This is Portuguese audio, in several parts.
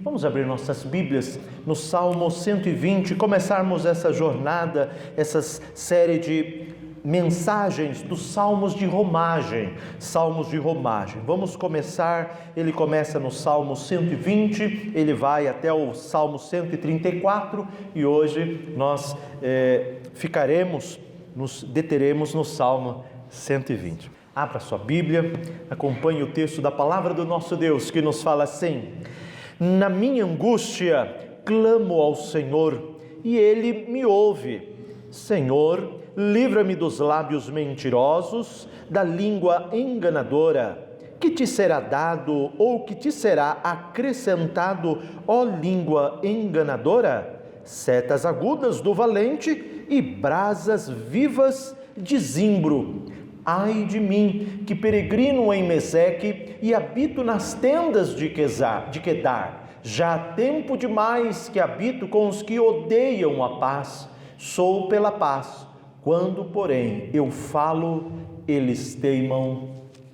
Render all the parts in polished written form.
Vamos abrir nossas Bíblias no Salmo 120 e começarmos essa jornada, essa série de mensagens dos Salmos de Romagem. Salmos de Romagem. Vamos começar, ele começa no Salmo 120, ele vai até o Salmo 134 e hoje nós nos deteremos no Salmo 120. Abra sua Bíblia, acompanhe o texto da palavra do nosso Deus, que nos fala assim: na minha angústia, clamo ao Senhor, e Ele me ouve. Senhor, livra-me dos lábios mentirosos, da língua enganadora. Que te será dado ou que te será acrescentado, ó língua enganadora? Setas agudas do valente e brasas vivas de zimbro. Ai de mim, que peregrino em Meseque e habito nas tendas de Quedar. Já há tempo demais que habito com os que odeiam a paz. Sou pela paz, quando, porém, eu falo, eles teimam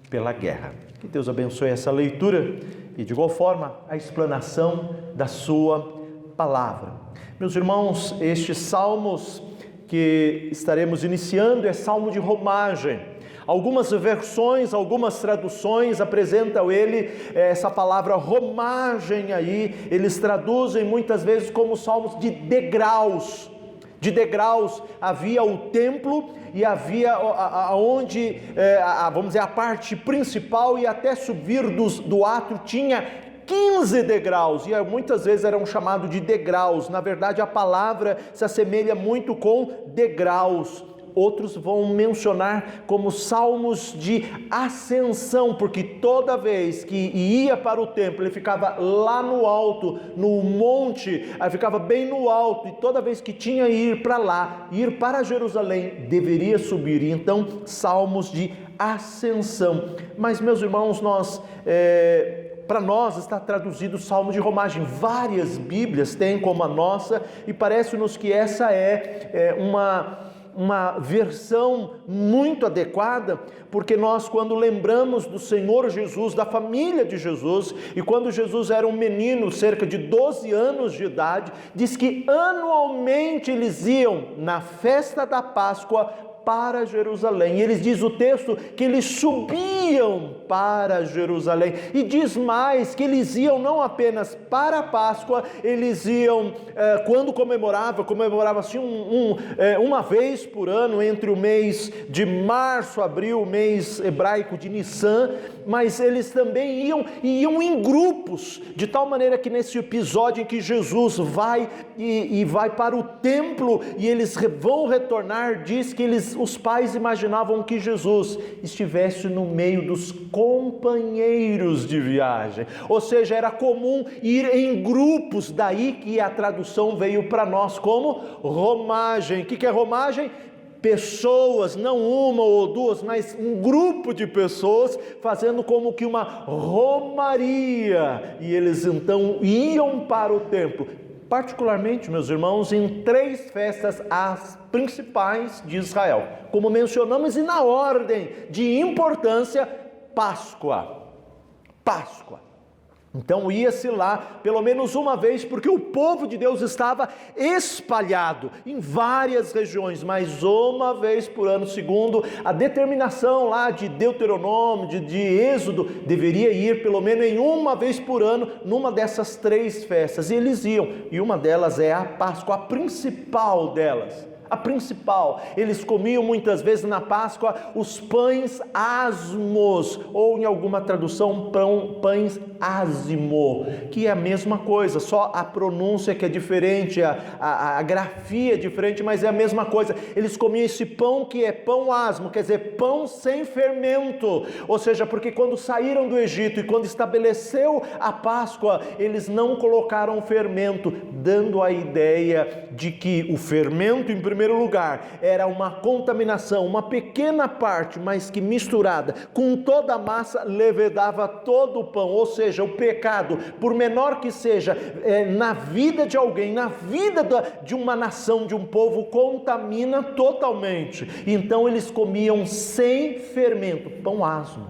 pela guerra. Que Deus abençoe essa leitura e, de igual forma, a explanação da sua palavra. Meus irmãos, estes salmos que estaremos iniciando é Salmo de Romagem. Algumas versões, algumas traduções apresentam essa palavra romagem aí, eles traduzem muitas vezes como salmos de degraus. De degraus, havia o templo e havia vamos dizer, a parte principal, e até subir do átrio tinha 15 degraus, e muitas vezes eram chamados de degraus. Na verdade, a palavra se assemelha muito com degraus. Outros vão mencionar como salmos de ascensão, porque toda vez que ia para o templo, ele ficava lá no alto, no monte, ficava bem no alto, e toda vez que tinha que ir para lá, ir para Jerusalém, deveria subir. Então, salmos de ascensão. Mas, meus irmãos, para nós está traduzido o Salmo de Romagem. Várias Bíblias têm como a nossa, e parece-nos que essa é uma versão muito adequada, porque nós, quando lembramos do Senhor Jesus, da família de Jesus, e quando Jesus era um menino, cerca de 12 anos de idade, diz que anualmente eles iam na festa da Páscoa para Jerusalém. E eles, diz o texto, que eles subiam para Jerusalém. E diz mais, que eles iam não apenas para a Páscoa, eles iam, quando comemorava-se uma vez por ano, entre o mês de março, abril, o mês hebraico de Nissan, mas eles também iam em grupos, de tal maneira que nesse episódio em que Jesus vai para o templo, e eles vão retornar, diz que os pais imaginavam que Jesus estivesse no meio dos companheiros de viagem, ou seja, era comum ir em grupos, daí que a tradução veio para nós como romagem. O que é romagem? Pessoas, não uma ou duas, mas um grupo de pessoas fazendo como que uma romaria, e eles então iam para o templo. Particularmente, meus irmãos, em 3 festas, as principais de Israel, como mencionamos, e na ordem de importância, Páscoa. Então ia-se lá pelo menos uma vez, porque o povo de Deus estava espalhado em várias regiões, mas uma vez por ano, segundo a determinação lá de Deuteronômio, de Êxodo, deveria ir pelo menos em uma vez por ano, numa dessas 3 festas, e eles iam, e uma delas é a Páscoa, a principal delas. A principal, eles comiam muitas vezes na Páscoa os pães asmos, ou em alguma tradução, pães ázimo, que é a mesma coisa, só a pronúncia que é diferente, a grafia é diferente, mas é a mesma coisa. Eles comiam esse pão que é pão asmo, quer dizer, pão sem fermento, ou seja, porque quando saíram do Egito e quando estabeleceu a Páscoa, eles não colocaram fermento, dando a ideia de que o fermento, em primeiro lugar, era uma contaminação, uma pequena parte, mas que misturada com toda a massa, levedava todo o pão, ou seja, o pecado, por menor que seja, na vida de alguém, na vida de uma nação, de um povo, contamina totalmente. Então eles comiam sem fermento, pão asmo,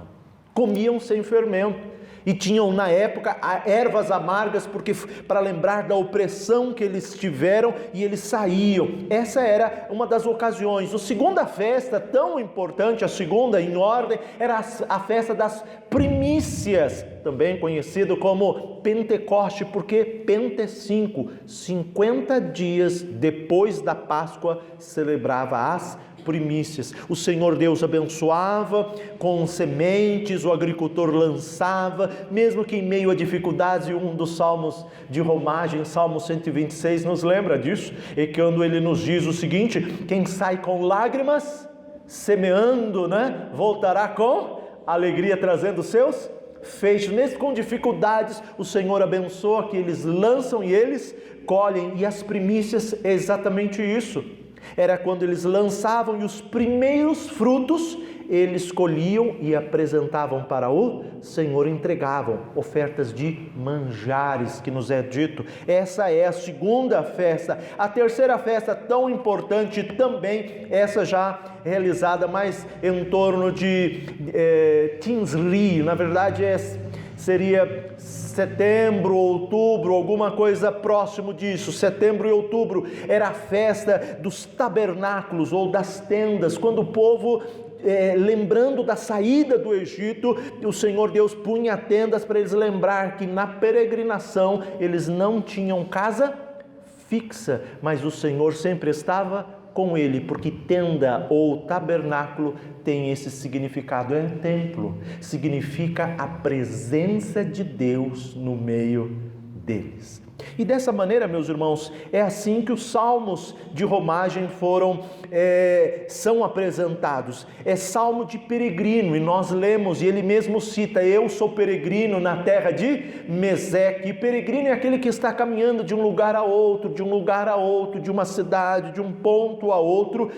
comiam sem fermento. E tinham na época ervas amargas, porque para lembrar da opressão que eles tiveram, e eles saíam. Essa era uma das ocasiões. A segunda festa tão importante, a segunda em ordem, era a festa das primícias, também conhecido como Pentecoste, porque Pente 50 dias depois da Páscoa celebrava as primícias. O Senhor Deus abençoava com sementes, o agricultor lançava, mesmo que em meio a dificuldades, e um dos salmos de romagem, Salmo 126, nos lembra disso, e quando ele nos diz o seguinte: quem sai com lágrimas, semeando, voltará com alegria, trazendo seus feixes. Mesmo com dificuldades, o Senhor abençoa, que eles lançam e eles colhem, e as primícias é exatamente isso. Era quando eles lançavam e os primeiros frutos eles colhiam e apresentavam para o Senhor, entregavam ofertas de manjares, que nos é dito. Essa é a segunda festa. A terceira festa, tão importante também, essa já realizada mais em torno de Tinsri, na verdade seria setembro, outubro, alguma coisa próximo disso. Setembro e outubro era a festa dos tabernáculos ou das tendas, quando o povo, lembrando da saída do Egito, o Senhor Deus punha tendas para eles lembrar que na peregrinação eles não tinham casa fixa, mas o Senhor sempre estava com ele, porque tenda ou tabernáculo tem esse significado, é templo, significa a presença de Deus no meio deles. E dessa maneira, meus irmãos, é assim que os salmos de romagem são apresentados. É salmo de peregrino, e nós lemos, e ele mesmo cita: eu sou peregrino na terra de Meseque. E peregrino é aquele que está caminhando de um lugar a outro, de uma cidade, de um ponto a outro,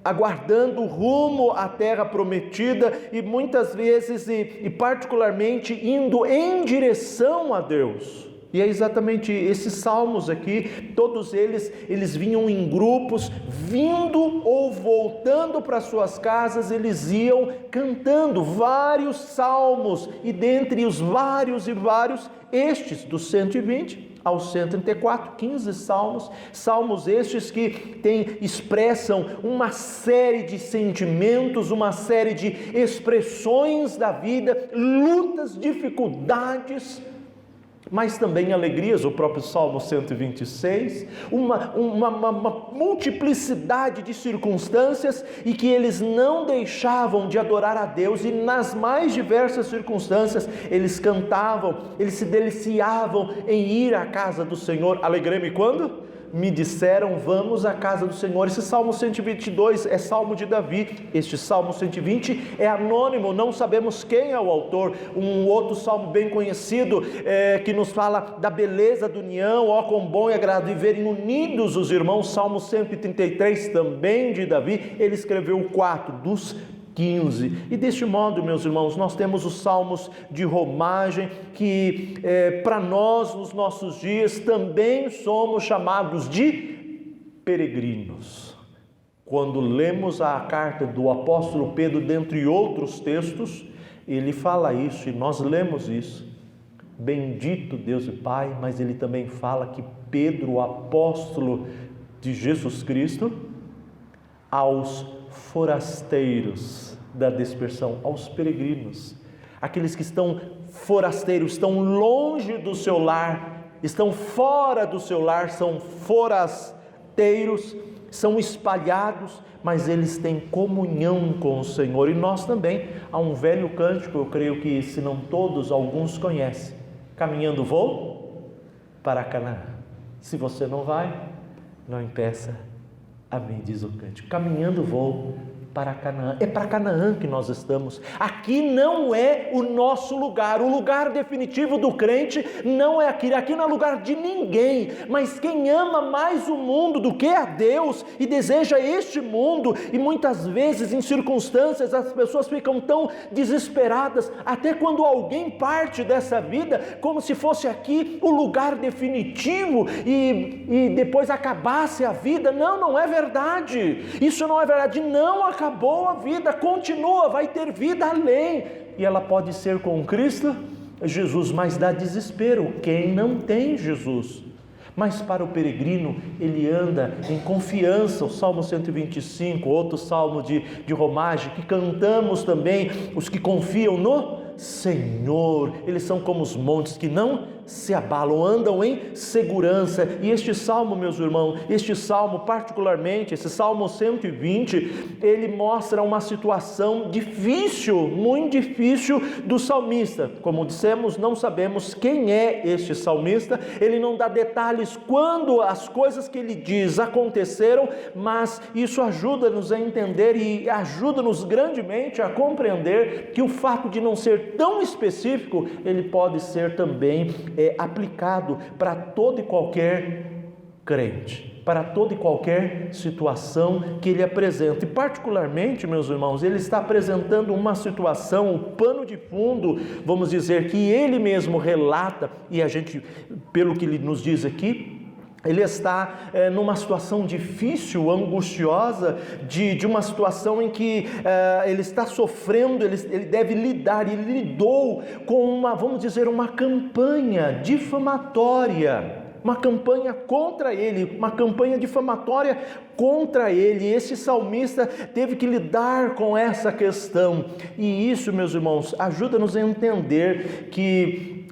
aguardando o rumo à terra prometida, e muitas vezes, e particularmente, indo em direção a Deus. E é exatamente esses salmos aqui, todos eles vinham em grupos, vindo ou voltando para suas casas, eles iam cantando vários salmos, e dentre os vários, estes do 120 ao 134, 15 salmos estes que expressam uma série de sentimentos, uma série de expressões da vida, lutas, dificuldades, mas também alegrias. O próprio Salmo 126, uma multiplicidade de circunstâncias, e que eles não deixavam de adorar a Deus, e nas mais diversas circunstâncias eles cantavam, eles se deliciavam em ir à casa do Senhor. Alegrei-me quando me disseram: vamos à casa do Senhor. Esse Salmo 122 é Salmo de Davi. Este Salmo 120 é anônimo, não sabemos quem é o autor. Um outro salmo bem conhecido, que nos fala da beleza da união, ó quão bom e agradável viverem unidos os irmãos, Salmo 133, também de Davi. Ele escreveu 4 dos 15. E deste modo, meus irmãos, nós temos os salmos de romagem, que para nós, nos nossos dias, também somos chamados de peregrinos. Quando lemos a carta do apóstolo Pedro, dentre outros textos, ele fala isso, e nós lemos isso: bendito Deus e Pai. Mas ele também fala que Pedro, o apóstolo de Jesus Cristo, aos forasteiros da dispersão, aos peregrinos, aqueles que estão forasteiros, estão longe do seu lar, estão fora do seu lar, são forasteiros, são espalhados, mas eles têm comunhão com o Senhor. E nós também, há um velho cântico, eu creio que se não todos, alguns conhecem: caminhando vou para Canaã. Se você não vai, não impeça a mim, diz o cântico. Caminhando vou para Canaã. É para Canaã que nós estamos. Aqui não é o nosso lugar. O lugar definitivo do crente não é aqui. Aqui não é lugar de ninguém. Mas quem ama mais o mundo do que a Deus e deseja este mundo, e muitas vezes em circunstâncias as pessoas ficam tão desesperadas, até quando alguém parte dessa vida, como se fosse aqui o lugar definitivo e depois acabasse a vida. Não é verdade. Isso não é verdade. Não acabou a vida, continua, vai ter vida além. e ela pode ser com Cristo Jesus, mas dá desespero quem não tem Jesus. Mas para o peregrino, ele anda em confiança. O Salmo 125, outro salmo de romagem, que cantamos também, os que confiam no Senhor, eles são como os montes que não se abalam, andam em segurança. E este salmo, meus irmãos, este salmo particularmente, esse Salmo 120, ele mostra uma situação difícil, muito difícil do salmista. Como dissemos, não sabemos quem é este salmista, ele não dá detalhes quando as coisas que ele diz aconteceram, mas isso ajuda-nos a entender e ajuda-nos grandemente a compreender que o fato de não ser tão específico, ele pode ser também aplicado para todo e qualquer crente, para toda e qualquer situação que ele apresenta. E particularmente, meus irmãos, ele está apresentando uma situação, um pano de fundo, vamos dizer, que ele mesmo relata, e a gente, pelo que ele nos diz aqui, ele está numa situação difícil, angustiosa, de uma situação em que ele está sofrendo, ele deve lidar, ele lidou com uma, vamos dizer, uma campanha difamatória, uma campanha contra ele, uma campanha difamatória contra ele. Esse salmista teve que lidar com essa questão, e isso, meus irmãos, ajuda-nos a entender que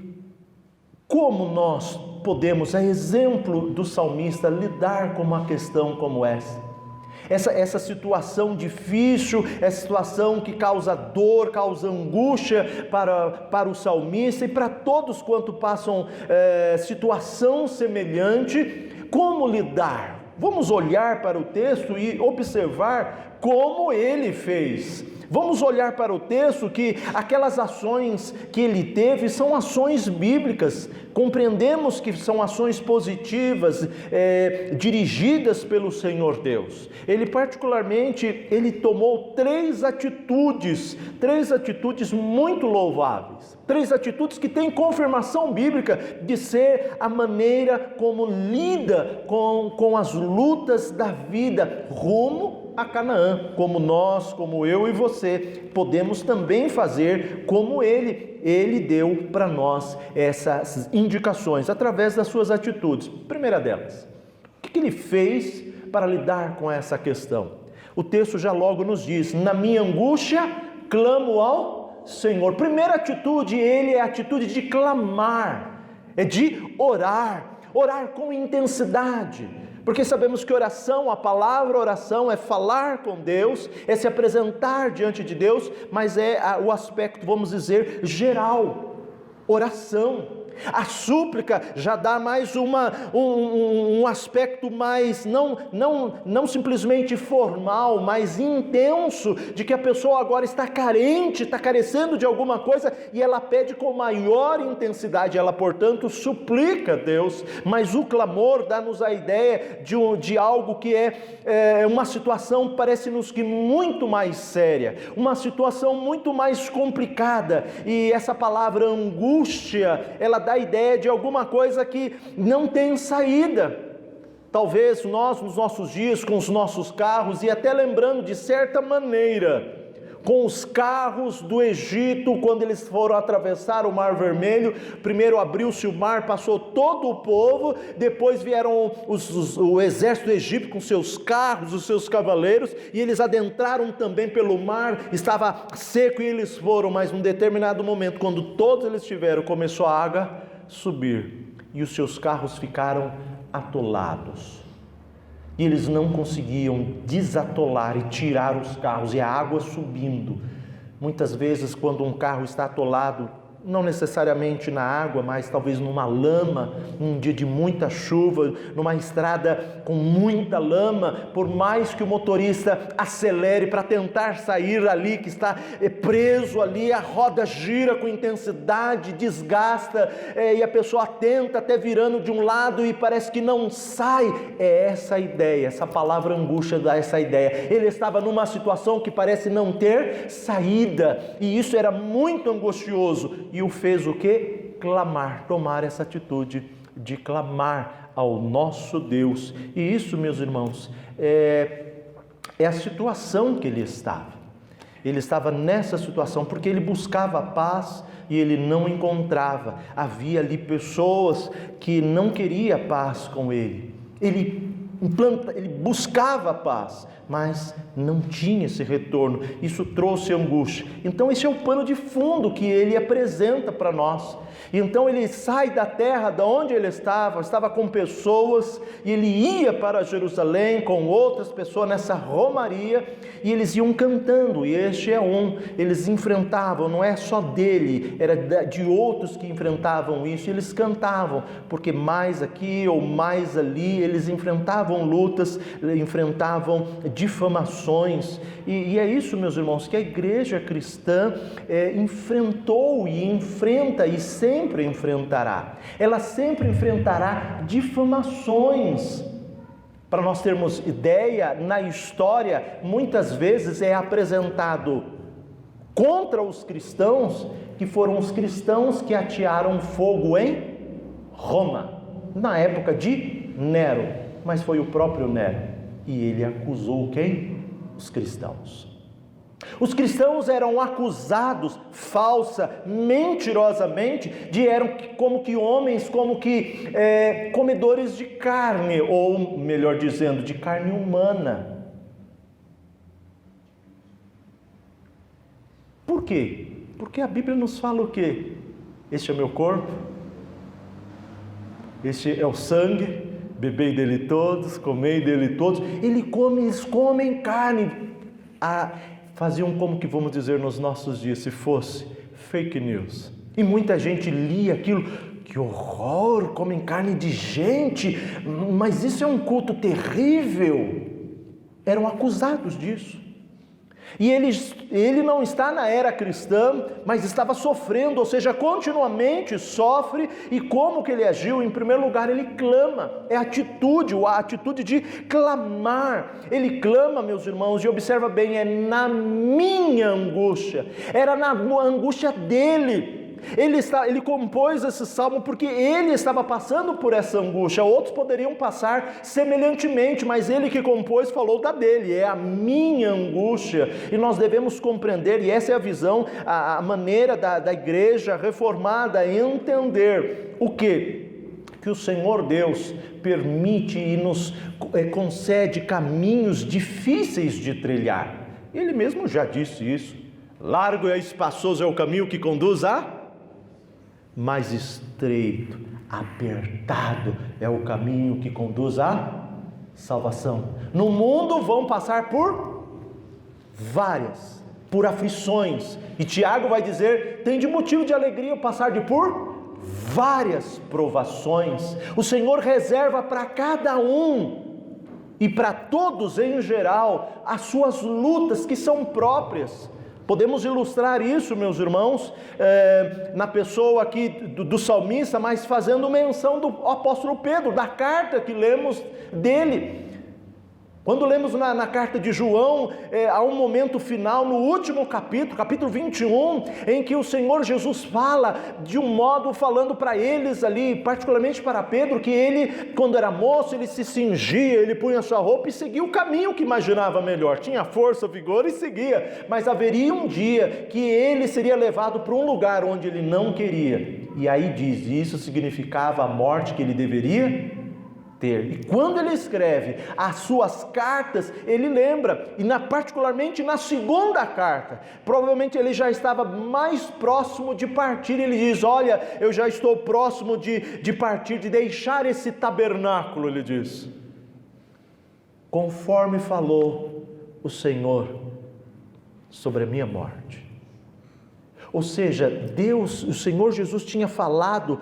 como nós podemos, a exemplo do salmista, lidar com uma questão como essa situação difícil, essa situação que causa dor, causa angústia para o salmista e para todos quanto passam situação semelhante. Como lidar? Vamos olhar para o texto e observar como ele fez. Vamos olhar para o texto que aquelas ações que ele teve são ações bíblicas. Compreendemos que são ações positivas, dirigidas pelo Senhor Deus. Ele particularmente, ele tomou três atitudes muito louváveis. Três atitudes que têm confirmação bíblica de ser a maneira como lida com as lutas da vida rumo a Canaã, como nós, como eu e você, podemos também fazer como ele deu para nós essas indicações, através das suas atitudes. Primeira delas, o que ele fez para lidar com essa questão? O texto já logo nos diz: na minha angústia, clamo ao Senhor. Primeira atitude, é a atitude de clamar, é de orar com intensidade. Porque sabemos que oração, a palavra oração é falar com Deus, é se apresentar diante de Deus, mas é o aspecto, vamos dizer, geral, oração. A súplica já dá mais um aspecto mais, não simplesmente formal, mas intenso, de que a pessoa agora está carente, está carecendo de alguma coisa, e ela pede com maior intensidade, ela portanto suplica a Deus. Mas o clamor dá-nos a ideia de algo que é uma situação, parece-nos que muito mais séria, uma situação muito mais complicada, e essa palavra angústia, ela dá a ideia de alguma coisa que não tem saída. Talvez nós, nos nossos dias, com os nossos carros, e até lembrando de certa maneira, com os carros do Egito, quando eles foram atravessar o Mar Vermelho, primeiro abriu-se o mar, passou todo o povo, depois vieram o exército egípcio com seus carros, os seus cavaleiros, e eles adentraram também pelo mar, estava seco e eles foram, mas num determinado momento, quando todos eles estiveram, começou a água subir, e os seus carros ficaram atolados. E eles não conseguiam desatolar e tirar os carros, e a água subindo. Muitas vezes, quando um carro está atolado, não necessariamente na água, mas talvez numa lama, num dia de muita chuva, numa estrada com muita lama, por mais que o motorista acelere para tentar sair ali, que está preso ali, a roda gira com intensidade, desgasta, e a pessoa tenta até virando de um lado e parece que não sai. É essa a ideia, essa palavra angústia dá essa ideia. Ele estava numa situação que parece não ter saída, e isso era muito angustioso. E o fez o quê? Clamar, tomar essa atitude de clamar ao nosso Deus. E isso, meus irmãos, é a situação que ele estava. Ele estava nessa situação porque ele buscava a paz e ele não encontrava. Havia ali pessoas que não queriam paz com ele. Ele buscava a paz, mas não tinha esse retorno. Isso trouxe angústia. Então esse é o pano de fundo que ele apresenta para nós. Então ele sai da terra de onde ele estava com pessoas, e ele ia para Jerusalém com outras pessoas nessa romaria, e eles iam cantando, e este é eles enfrentavam, não é só dele, era de outros que enfrentavam isso, e eles cantavam, porque mais aqui ou mais ali, eles enfrentavam lutas, enfrentavam difamações, e é isso, meus irmãos, que a igreja cristã enfrentou e enfrenta e sempre enfrentará. Ela sempre enfrentará difamações. Para nós termos ideia, na história, muitas vezes é apresentado contra os cristãos, que foram os cristãos que atearam fogo em Roma, na época de Nero, mas foi o próprio Nero, e ele acusou quem? Os cristãos. Os cristãos eram acusados falsa, mentirosamente, eram como que homens, comedores de carne, ou melhor dizendo, de carne humana. Por quê? Porque a Bíblia nos fala o quê? Este é meu corpo, este é o sangue, bebei dele todos, comei dele todos. Eles comem carne. Faziam como que vamos dizer nos nossos dias, se fosse fake news. E muita gente lia aquilo, que horror, comem carne de gente, mas isso é um culto terrível. Eram acusados disso. E ele não está na era cristã, mas estava sofrendo, ou seja, continuamente sofre. E como que ele agiu? Em primeiro lugar, ele clama, é a atitude de clamar. Ele clama, meus irmãos, e observa bem, é na minha angústia, era na angústia dele. Ele compôs esse salmo porque ele estava passando por essa angústia. Outros poderiam passar semelhantemente, mas ele que compôs falou da dele, é a minha angústia. E nós devemos compreender, e essa é a visão, a maneira da igreja reformada entender o que o Senhor Deus permite e nos concede caminhos difíceis de trilhar. Ele mesmo já disse isso. Largo e espaçoso é o caminho que conduz mais estreito, apertado é o caminho que conduz à salvação. No mundo vão passar por aflições, e Tiago vai dizer, tem de motivo de alegria passar por várias provações. O Senhor reserva para cada um, e para todos em geral, as suas lutas que são próprias. Podemos ilustrar isso, meus irmãos, na pessoa aqui do salmista, mas fazendo menção do apóstolo Pedro, da carta que lemos dele. Quando lemos na carta de João, há um momento final, no último capítulo 21, em que o Senhor Jesus fala de um modo, falando para eles ali, particularmente para Pedro, que ele, quando era moço, ele se cingia, ele punha sua roupa e seguia o caminho que imaginava melhor, tinha força, vigor e seguia, mas haveria um dia que ele seria levado para um lugar onde ele não queria, e aí diz, isso significava a morte que ele deveria ter. E quando ele escreve as suas cartas, ele lembra, e particularmente na segunda carta, provavelmente ele já estava mais próximo de partir, ele diz, olha, eu já estou próximo de partir, de deixar esse tabernáculo, ele diz, conforme falou o Senhor sobre a minha morte. Ou seja, o Senhor Jesus tinha falado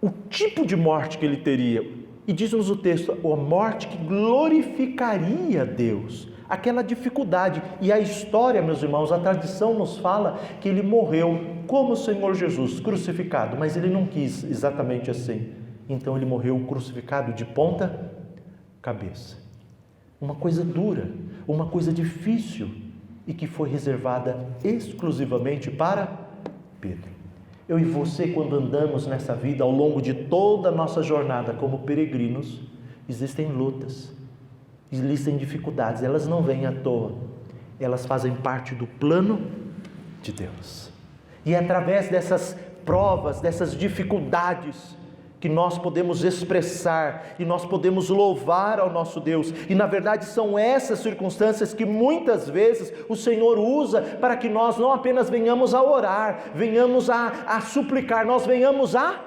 o tipo de morte que ele teria. E diz-nos o texto, a morte que glorificaria Deus, aquela dificuldade. E a história, meus irmãos, a tradição nos fala que ele morreu como o Senhor Jesus, crucificado, mas ele não quis exatamente assim. Então ele morreu crucificado de ponta cabeça. Uma coisa dura, uma coisa difícil, e que foi reservada exclusivamente para Pedro. Eu e você, quando andamos nessa vida, ao longo de toda a nossa jornada como peregrinos, existem lutas, existem dificuldades, elas não vêm à toa. elas fazem parte do plano de Deus. E é através dessas provas, dessas dificuldades, que nós podemos expressar e nós podemos louvar ao nosso Deus. E na verdade são essas circunstâncias que muitas vezes o Senhor usa para que nós não apenas venhamos a orar, venhamos a suplicar, nós venhamos a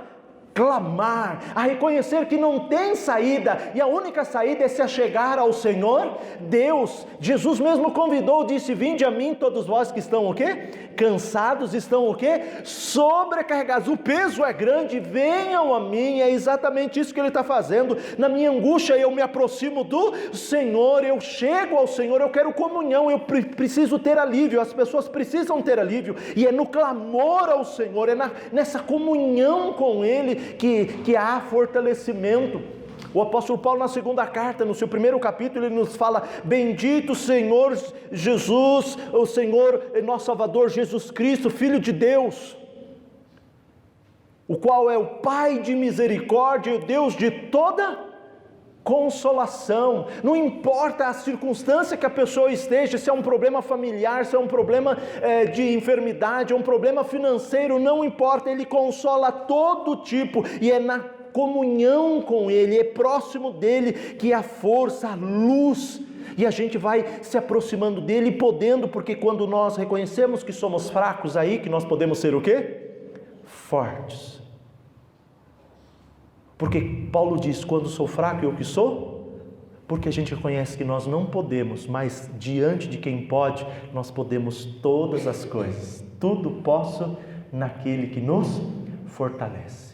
clamar, a reconhecer que não tem saída, e a única saída é se achegar ao Senhor Deus. Jesus mesmo convidou, disse: vinde a mim todos vós que estão o quê? Cansados, estão o quê? Sobrecarregados, o peso é grande, venham a mim. É exatamente isso que Ele está fazendo. Na minha angústia eu me aproximo do Senhor, eu chego ao Senhor, eu quero comunhão, eu preciso ter alívio, as pessoas precisam ter alívio, e é no clamor ao Senhor, é nessa comunhão com Ele que há fortalecimento. O apóstolo Paulo, na segunda carta, no seu primeiro capítulo, ele nos fala: bendito Senhor Jesus, o Senhor nosso Salvador Jesus Cristo, Filho de Deus, o qual é o Pai de misericórdia e o Deus de toda consolação. Não importa a circunstância que a pessoa esteja, se é um problema familiar, se é um problema de enfermidade, é um problema financeiro, não importa, Ele consola todo tipo, e é na comunhão com Ele, é próximo dEle que há força, a luz, e a gente vai se aproximando dEle e podendo, porque quando nós reconhecemos que somos fracos, aí que nós podemos ser o quê? Fortes. Porque Paulo diz: quando sou fraco, eu que sou? Porque a gente reconhece que nós não podemos, mas diante de quem pode, nós podemos todas as coisas. Tudo posso naquele que nos fortalece.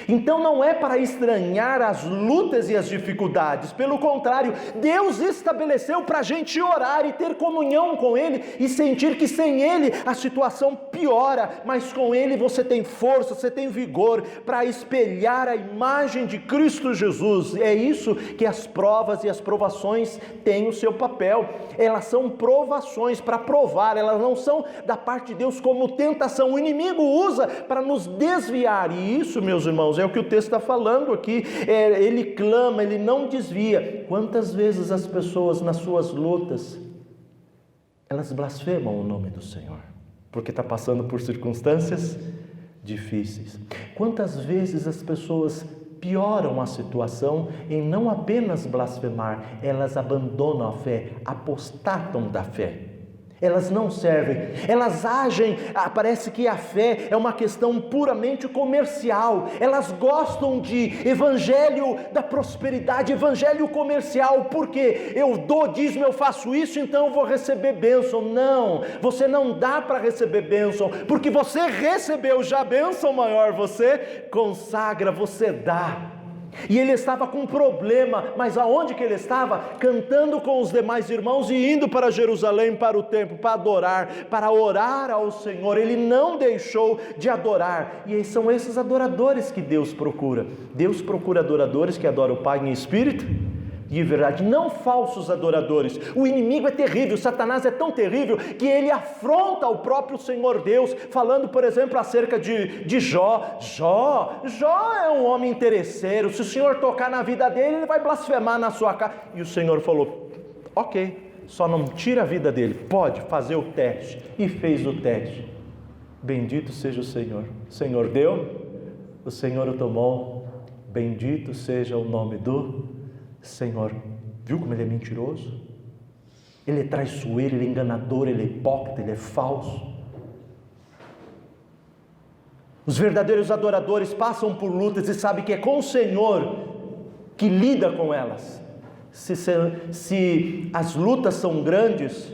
Então não é para estranhar as lutas e as dificuldades, pelo contrário, Deus estabeleceu para a gente orar e ter comunhão com Ele e sentir que sem Ele a situação piora, mas com Ele você tem força, você tem vigor para espelhar a imagem de Cristo Jesus. É isso que as provas e as provações têm o seu papel. Elas são provações para provar, elas não são da parte de Deus como tentação. O inimigo usa para nos desviar, e isso, meus irmãos, é o que o texto está falando aqui. Ele clama, ele não desvia. Quantas vezes as pessoas nas suas lutas, elas blasfemam o nome do Senhor, porque está passando por circunstâncias difíceis. Quantas vezes as pessoas pioram a situação em não apenas blasfemar, elas abandonam a fé, apostatam da fé. Elas não servem, elas agem, parece que a fé é uma questão puramente comercial, elas gostam de evangelho da prosperidade, evangelho comercial, porque eu dou dízimo, eu faço isso, então eu vou receber bênção. Não, você não dá para receber bênção, porque você recebeu já bênção maior, você consagra, você dá. E ele estava com um problema, mas aonde que ele estava? Cantando com os demais irmãos e indo para Jerusalém, para o templo, para adorar, para orar ao Senhor. Ele não deixou de adorar, e são esses adoradores que Deus procura. Deus procura adoradores que adoram o Pai em espírito de verdade, não falsos adoradores. O inimigo é terrível, Satanás é tão terrível que ele afronta o próprio Senhor Deus, falando, por exemplo, acerca de Jó. Jó é um homem interesseiro, se o Senhor tocar na vida dele, ele vai blasfemar na sua casa. E o Senhor falou: ok, só não tira a vida dele, pode fazer o teste. E fez o teste. Bendito seja o Senhor. O Senhor deu, o Senhor o tomou. Bendito seja o nome do Senhor. Viu como ele é mentiroso? Ele é traiçoeiro, ele é enganador, ele é hipócrita, ele é falso. Os verdadeiros adoradores passam por lutas e sabem que é com o Senhor que lida com elas. Se as lutas são grandes,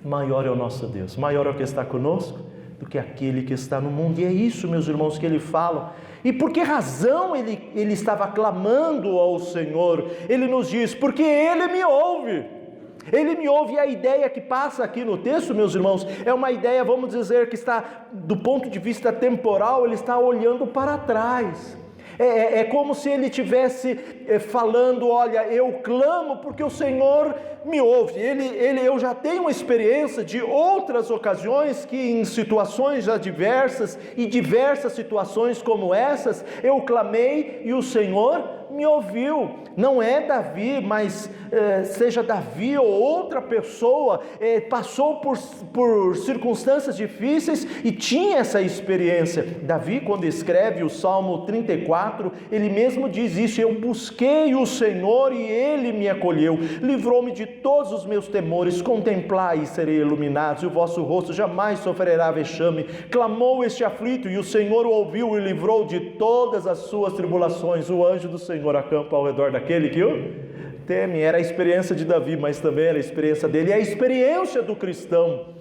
maior é o nosso Deus, maior é o que está conosco do que aquele que está no mundo. E é isso, meus irmãos, que ele fala. E por que razão ele estava clamando ao Senhor? Ele nos diz: porque Ele me ouve. Ele me ouve. E a ideia que passa aqui no texto, meus irmãos, é uma ideia, vamos dizer, que está, do ponto de vista temporal, ele está olhando para trás. É como se ele estivesse falando: olha, eu clamo porque o Senhor me ouve. Eu já tenho uma experiência de outras ocasiões que em situações adversas e diversas situações como essas, eu clamei e o Senhor me ouviu. Não é Davi, mas seja Davi ou outra pessoa, passou por circunstâncias difíceis e tinha essa experiência. Davi, quando escreve o Salmo 34, ele mesmo diz isso: eu busquei o Senhor e Ele me acolheu, livrou-me de todos os meus temores. Contemplai e serei iluminados, e o vosso rosto jamais sofrerá vexame. Clamou este aflito, e o Senhor o ouviu e livrou de todas as suas tribulações. O anjo do Senhor acampa ao redor daquele que o teme. Era a experiência de Davi, mas também era a experiência dele, é a experiência do cristão.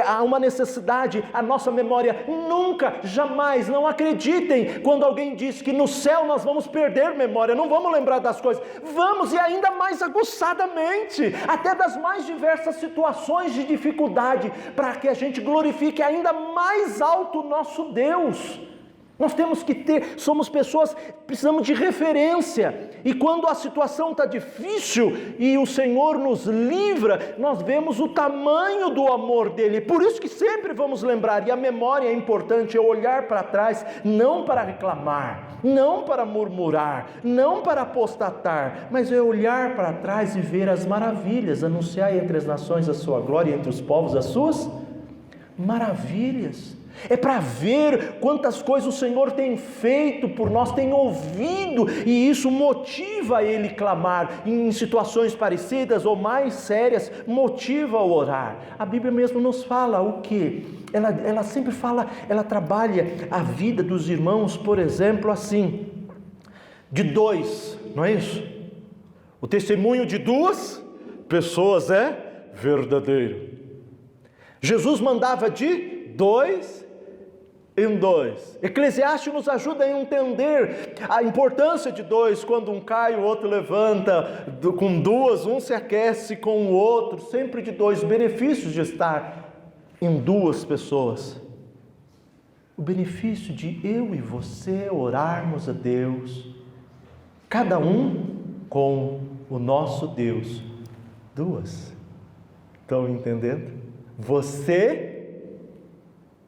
Há uma necessidade, a nossa memória nunca, jamais, não acreditem quando alguém diz que no céu nós vamos perder memória, não vamos lembrar das coisas. Vamos, e ainda mais aguçadamente, até das mais diversas situações de dificuldade, para que a gente glorifique ainda mais alto o nosso Deus. Nós temos que ter, somos pessoas, precisamos de referência, e quando a situação está difícil e o Senhor nos livra, nós vemos o tamanho do amor dele. Por isso que sempre vamos lembrar, e a memória é importante, é olhar para trás, não para reclamar, não para murmurar, não para apostatar, mas é olhar para trás e ver as maravilhas, anunciar entre as nações a sua glória, entre os povos as suas maravilhas. É para ver quantas coisas o Senhor tem feito por nós, tem ouvido, e isso motiva ele clamar em situações parecidas ou mais sérias, motiva a orar. A Bíblia mesmo nos fala o quê? Ela sempre fala, ela trabalha a vida dos irmãos, por exemplo, assim, de dois, não é isso? O testemunho de duas pessoas é verdadeiro. Jesus mandava de 2 em 2. Eclesiastes nos ajuda a entender a importância de 2. Quando um cai, o outro levanta. Com 2, um se aquece com o outro. Sempre de 2. Benefícios de estar em 2 pessoas. O benefício de eu e você orarmos a Deus, cada um com o nosso Deus. 2. Estão entendendo? Você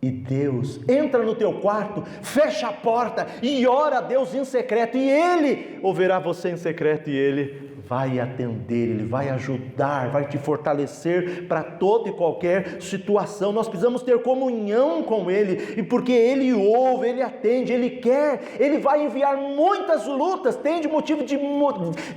e Deus. Entra no teu quarto, fecha a porta e ora a Deus em secreto, e Ele ouvirá você em secreto, e Ele vai atender, Ele vai ajudar, vai te fortalecer para toda e qualquer situação. Nós precisamos ter comunhão com Ele, e porque Ele ouve, Ele atende, Ele quer, Ele vai enviar muitas lutas, tem de motivo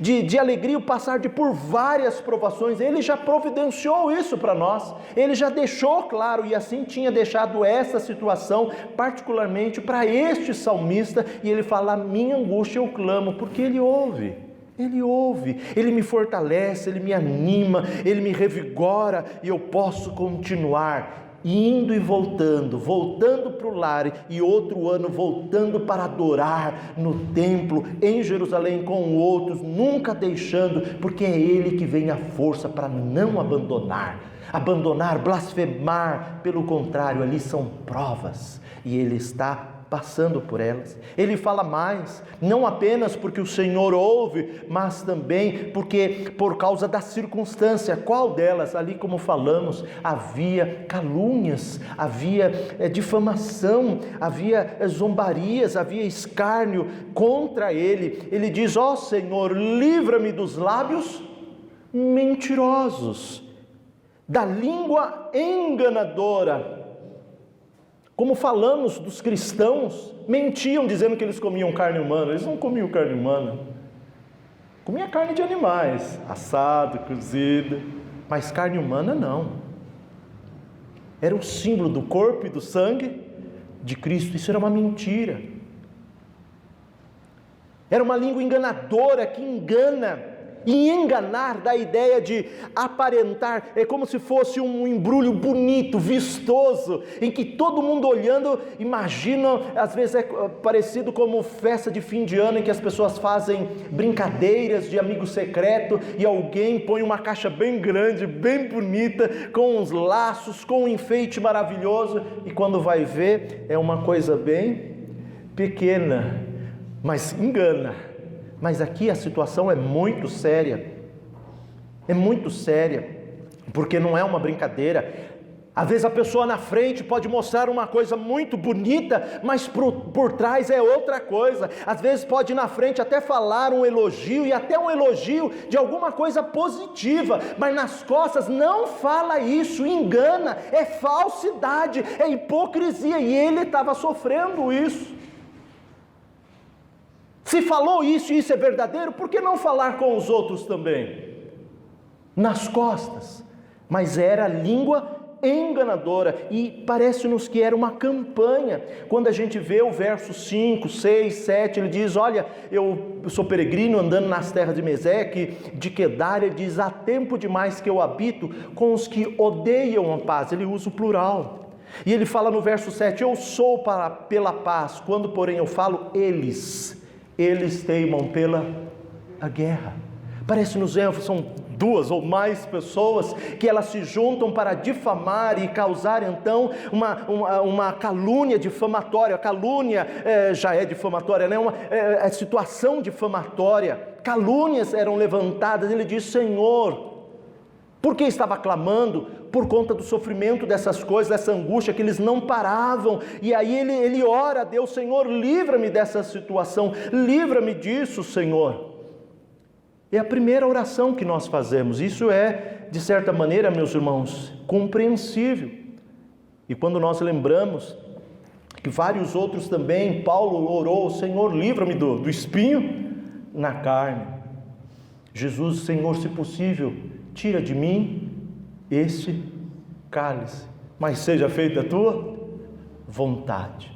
de alegria o passar por várias provações. Ele já providenciou isso para nós, Ele já deixou claro, e assim tinha deixado essa situação particularmente para este salmista, e ele fala: a minha angústia eu clamo, porque Ele ouve. Ele ouve, Ele me fortalece, Ele me anima, Ele me revigora, e eu posso continuar indo e voltando para o lar, e outro ano voltando para adorar no templo, em Jerusalém com outros, nunca deixando, porque é Ele que vem a força para não abandonar, blasfemar. Pelo contrário, ali são provas, e Ele está passando por elas. Ele fala mais, não apenas porque o Senhor ouve, mas também porque por causa da circunstância. Qual delas? Ali, como falamos, havia calúnias, havia difamação, havia zombarias, havia escárnio contra ele. Ele diz: ó Senhor, livra-me dos lábios mentirosos, da língua enganadora. Como falamos dos cristãos, mentiam dizendo que eles comiam carne humana. Eles não comiam carne humana, comiam carne de animais, assado, cozido, mas carne humana não. Era o símbolo do corpo e do sangue de Cristo. Isso era uma mentira, era uma língua enganadora que engana. E enganar dá a ideia de aparentar, é como se fosse um embrulho bonito, vistoso, em que todo mundo olhando imagina, às vezes é parecido como festa de fim de ano, em que as pessoas fazem brincadeiras de amigo secreto, e alguém põe uma caixa bem grande, bem bonita, com uns laços, com um enfeite maravilhoso, e quando vai ver, é uma coisa bem pequena, mas engana. Mas aqui a situação é muito séria, porque não é uma brincadeira. Às vezes a pessoa na frente pode mostrar uma coisa muito bonita, mas por trás é outra coisa. Às vezes pode na frente até falar um elogio, e até um elogio de alguma coisa positiva, mas nas costas não fala isso, engana, é falsidade, é hipocrisia, e ele estava sofrendo isso. Se falou isso e isso é verdadeiro, por que não falar com os outros também? Nas costas. Mas era a língua enganadora, e parece-nos que era uma campanha. Quando a gente vê o verso 5, 6, 7, ele diz: olha, eu sou peregrino andando nas terras de Meseque, de Quedar. Ele diz: há tempo demais que eu habito com os que odeiam a paz. Ele usa o plural, e ele fala no verso 7, eu sou pela paz, quando porém eu falo eles teimam pela a guerra. Parece-nos são duas ou mais pessoas que elas se juntam para difamar e causar então uma calúnia difamatória. A calúnia já é difamatória, né? Uma situação difamatória. Calúnias eram levantadas. Ele diz: Senhor, por que estava clamando? Por conta do sofrimento dessas coisas, dessa angústia que eles não paravam. E aí ele ora a Deus: Senhor, livra-me dessa situação, livra-me disso, Senhor. É a primeira oração que nós fazemos. Isso é, de certa maneira, meus irmãos, compreensível. E quando nós lembramos que vários outros também, Paulo orou: Senhor, livra-me do espinho na carne. Jesus: Senhor, se possível, tira de mim este cálice, mas seja feita a tua vontade.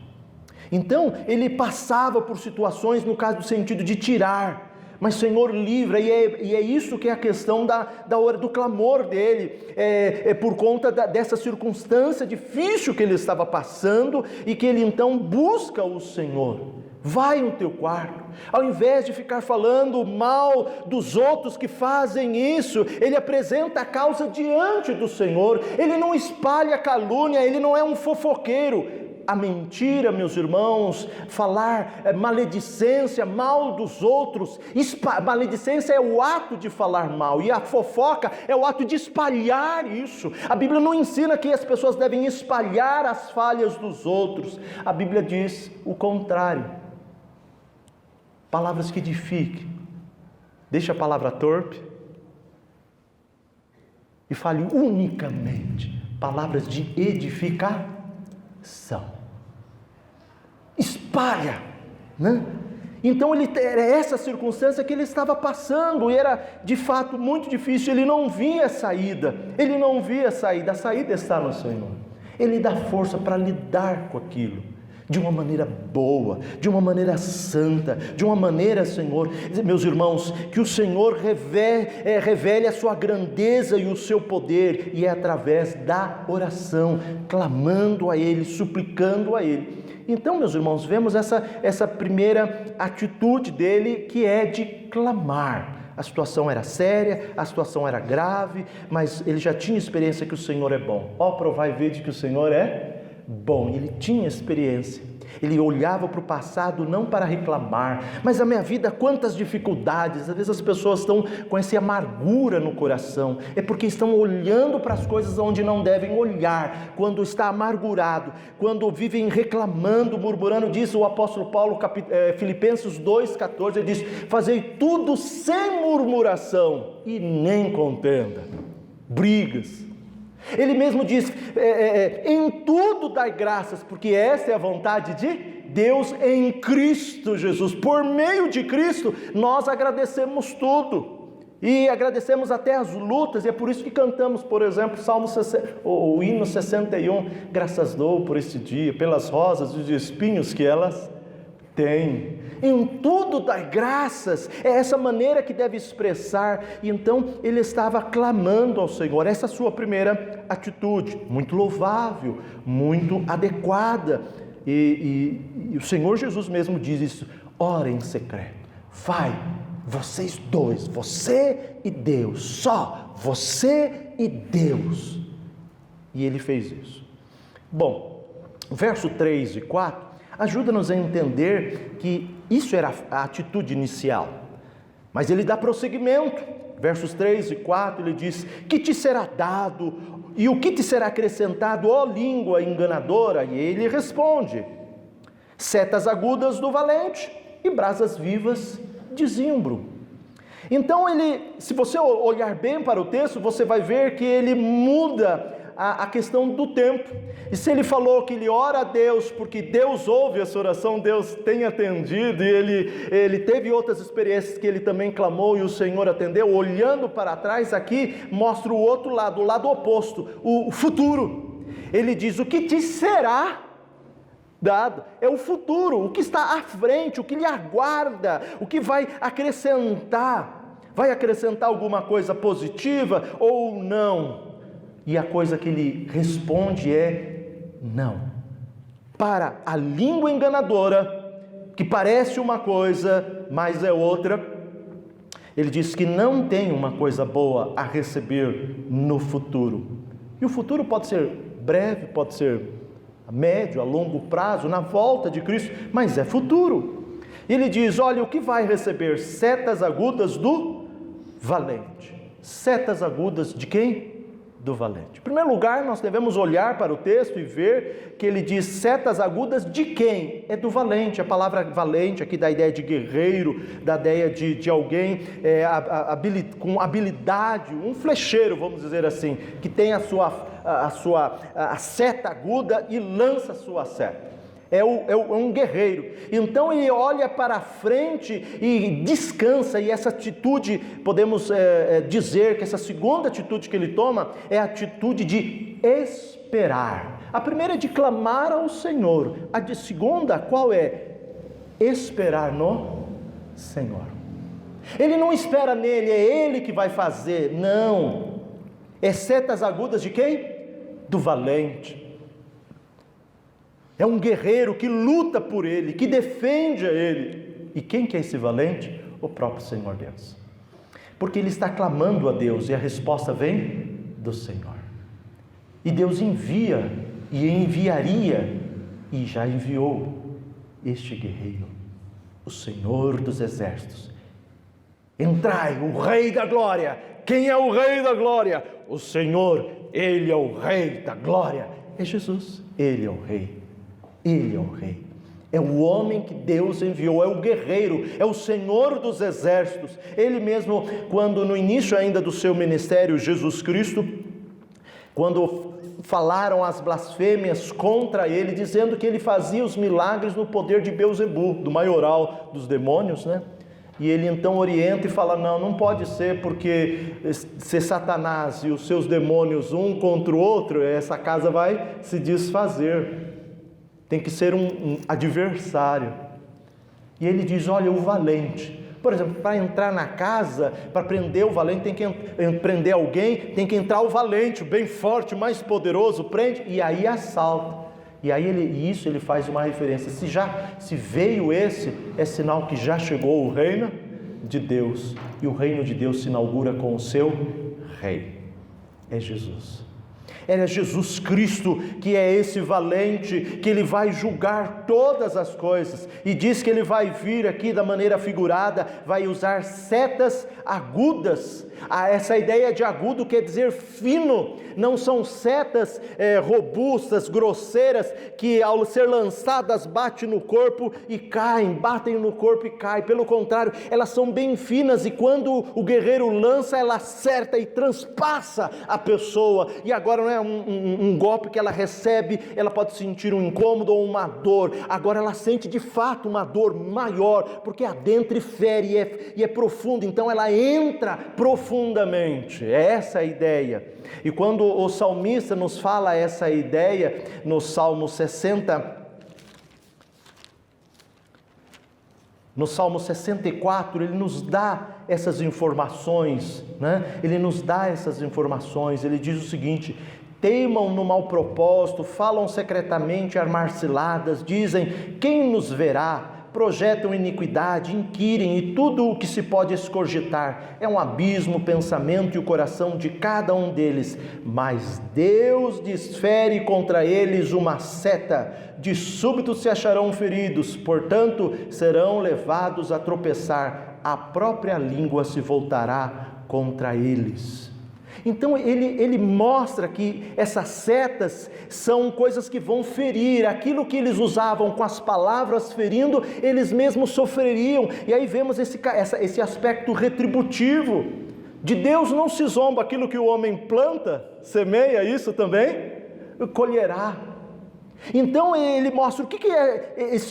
Então, ele passava por situações, no caso do sentido de tirar, mas Senhor, livra, e é isso que é a questão da hora do clamor dele, é por conta dessa circunstância difícil que ele estava passando, e que ele então busca o Senhor. Vai no teu quarto, ao invés de ficar falando mal dos outros que fazem isso, ele apresenta a causa diante do Senhor, ele não espalha calúnia, ele não é um fofoqueiro. A mentira, meus irmãos, falar maledicência, mal dos outros, maledicência é o ato de falar mal, e a fofoca é o ato de espalhar isso. A Bíblia não ensina que as pessoas devem espalhar as falhas dos outros. A Bíblia diz o contrário. Palavras que edifiquem. Deixa a palavra torpe e fale unicamente palavras de edificação. Espalha, né? Então era essa circunstância que ele estava passando, e era de fato muito difícil. Ele não via saída, a saída está no Senhor. Ele dá força para lidar com aquilo de uma maneira boa, de uma maneira santa, de uma maneira, Senhor, meus irmãos, que o Senhor revele a sua grandeza e o seu poder, e é através da oração, clamando a Ele, suplicando a Ele. Então, meus irmãos, vemos essa primeira atitude dele, que é de clamar. A situação era séria, a situação era grave, mas ele já tinha experiência que o Senhor é bom. Provai e vede que o Senhor é bom. Ele tinha experiência. Ele olhava para o passado não para reclamar, mas a minha vida, quantas dificuldades. Às vezes as pessoas estão com essa amargura no coração, é porque estão olhando para as coisas onde não devem olhar. Quando está amargurado, quando vivem reclamando, murmurando, diz o apóstolo Paulo, Filipenses 2,14, ele diz: fazei tudo sem murmuração e nem contenda, brigas. Ele mesmo diz, em tudo dai graças, porque esta é a vontade de Deus em Cristo Jesus. Por meio de Cristo, nós agradecemos tudo, e agradecemos até as lutas, e é por isso que cantamos, por exemplo, o hino 61, graças dou por este dia, pelas rosas e os espinhos que elas têm. Em tudo dai graças, é essa maneira que deve expressar. E então ele estava clamando ao Senhor. Essa sua primeira atitude, muito louvável, muito adequada, e o Senhor Jesus mesmo diz isso: ora em secreto, vai, vocês dois, você e Deus, só você e Deus. E ele fez isso. Bom, verso 3 e 4 ajuda-nos a entender que isso era a atitude inicial. Mas ele dá prosseguimento. Versos 3 e 4, ele diz: que te será dado e o que te será acrescentado, ó língua enganadora? E ele responde: setas agudas do valente e brasas vivas de zimbro. Então se você olhar bem para o texto, você vai ver que ele muda a questão do tempo. E se ele falou que ele ora a Deus porque Deus ouve essa oração, Deus tem atendido, e ele teve outras experiências que ele também clamou e o Senhor atendeu, olhando para trás, aqui mostra o outro lado, o lado oposto, o futuro. Ele diz: o que te será dado, é o futuro, o que está à frente, o que lhe aguarda, o que vai acrescentar alguma coisa positiva ou não? E a coisa que ele responde é não. Para a língua enganadora, que parece uma coisa, mas é outra, ele diz que não tem uma coisa boa a receber no futuro. E o futuro pode ser breve, pode ser a médio, a longo prazo, na volta de Cristo, mas é futuro. E ele diz: olha, o que vai receber? Setas agudas do valente. Setas agudas de quem? Do valente. Em primeiro lugar, nós devemos olhar para o texto e ver que ele diz setas agudas de quem? É do valente. A palavra valente aqui dá a ideia de guerreiro, dá a ideia de alguém com habilidade, um flecheiro, vamos dizer assim, que tem a seta aguda e lança a sua seta. É um guerreiro. Então ele olha para frente e descansa, e essa atitude, podemos dizer que essa segunda atitude que ele toma é a atitude de esperar. A primeira é de clamar ao Senhor, a de segunda, qual é? Esperar no Senhor. Ele não espera nele, é ele que vai fazer, não. É setas agudas de quem? Do valente. É um guerreiro que luta por ele, que defende a ele. E quem que é esse valente? O próprio Senhor Deus. Porque ele está clamando a Deus e a resposta vem do Senhor. E Deus envia e enviaria e já enviou este guerreiro, o Senhor dos Exércitos. Entrai, o Rei da Glória. Quem é o Rei da Glória? O Senhor, Ele é o Rei da Glória. É Jesus, Ele é o Rei. Ele é o Rei, é o homem que Deus enviou, é o guerreiro, é o Senhor dos Exércitos. Ele mesmo, quando no início ainda do seu ministério, Jesus Cristo, quando falaram as blasfêmias contra ele, dizendo que ele fazia os milagres no poder de Beelzebu, do maioral dos demônios, né? E ele então orienta e fala: não pode ser, porque se Satanás e os seus demônios um contra o outro, essa casa vai se desfazer. Tem que ser um adversário. E ele diz: olha, o valente. Por exemplo, para entrar na casa, para prender o valente, tem que prender alguém, tem que entrar o valente, bem forte, mais poderoso, prende, e aí assalta. E aí isso ele faz uma referência. Se veio esse, é sinal que já chegou o reino de Deus. E o reino de Deus se inaugura com o seu rei. É Jesus. É Jesus Cristo que é esse valente, que ele vai julgar todas as coisas, e diz que ele vai vir aqui da maneira figurada, vai usar setas agudas. Essa ideia de agudo quer dizer fino, não são setas robustas, grosseiras, que ao ser lançadas batem no corpo e caem, batem no corpo e caem. Pelo contrário, elas são bem finas, e quando o guerreiro lança, ela acerta e transpassa a pessoa. E agora não é um golpe que ela recebe, ela pode sentir um incômodo ou uma dor. Agora ela sente de fato uma dor maior, porque adentra e fere, e é profundo, então ela entra profundamente. É essa a ideia. E quando o salmista nos fala essa ideia, no Salmo 64, ele nos dá essas informações, né? Ele nos dá essas informações, ele diz o seguinte: teimam no mau propósito, falam secretamente armar ciladas, dizem: quem nos verá? projetam iniquidade, inquirem e tudo o que se pode escogitar. É um abismo o pensamento e o coração de cada um deles, mas Deus desfere contra eles uma seta, de súbito se acharão feridos, portanto serão levados a tropeçar, a própria língua se voltará contra eles. Então ele mostra que essas setas são coisas que vão ferir, aquilo que eles usavam com as palavras ferindo, eles mesmos sofreriam, e aí vemos esse aspecto retributivo, de Deus não se zomba, aquilo que o homem planta, semeia, isso também colherá. Então ele mostra o que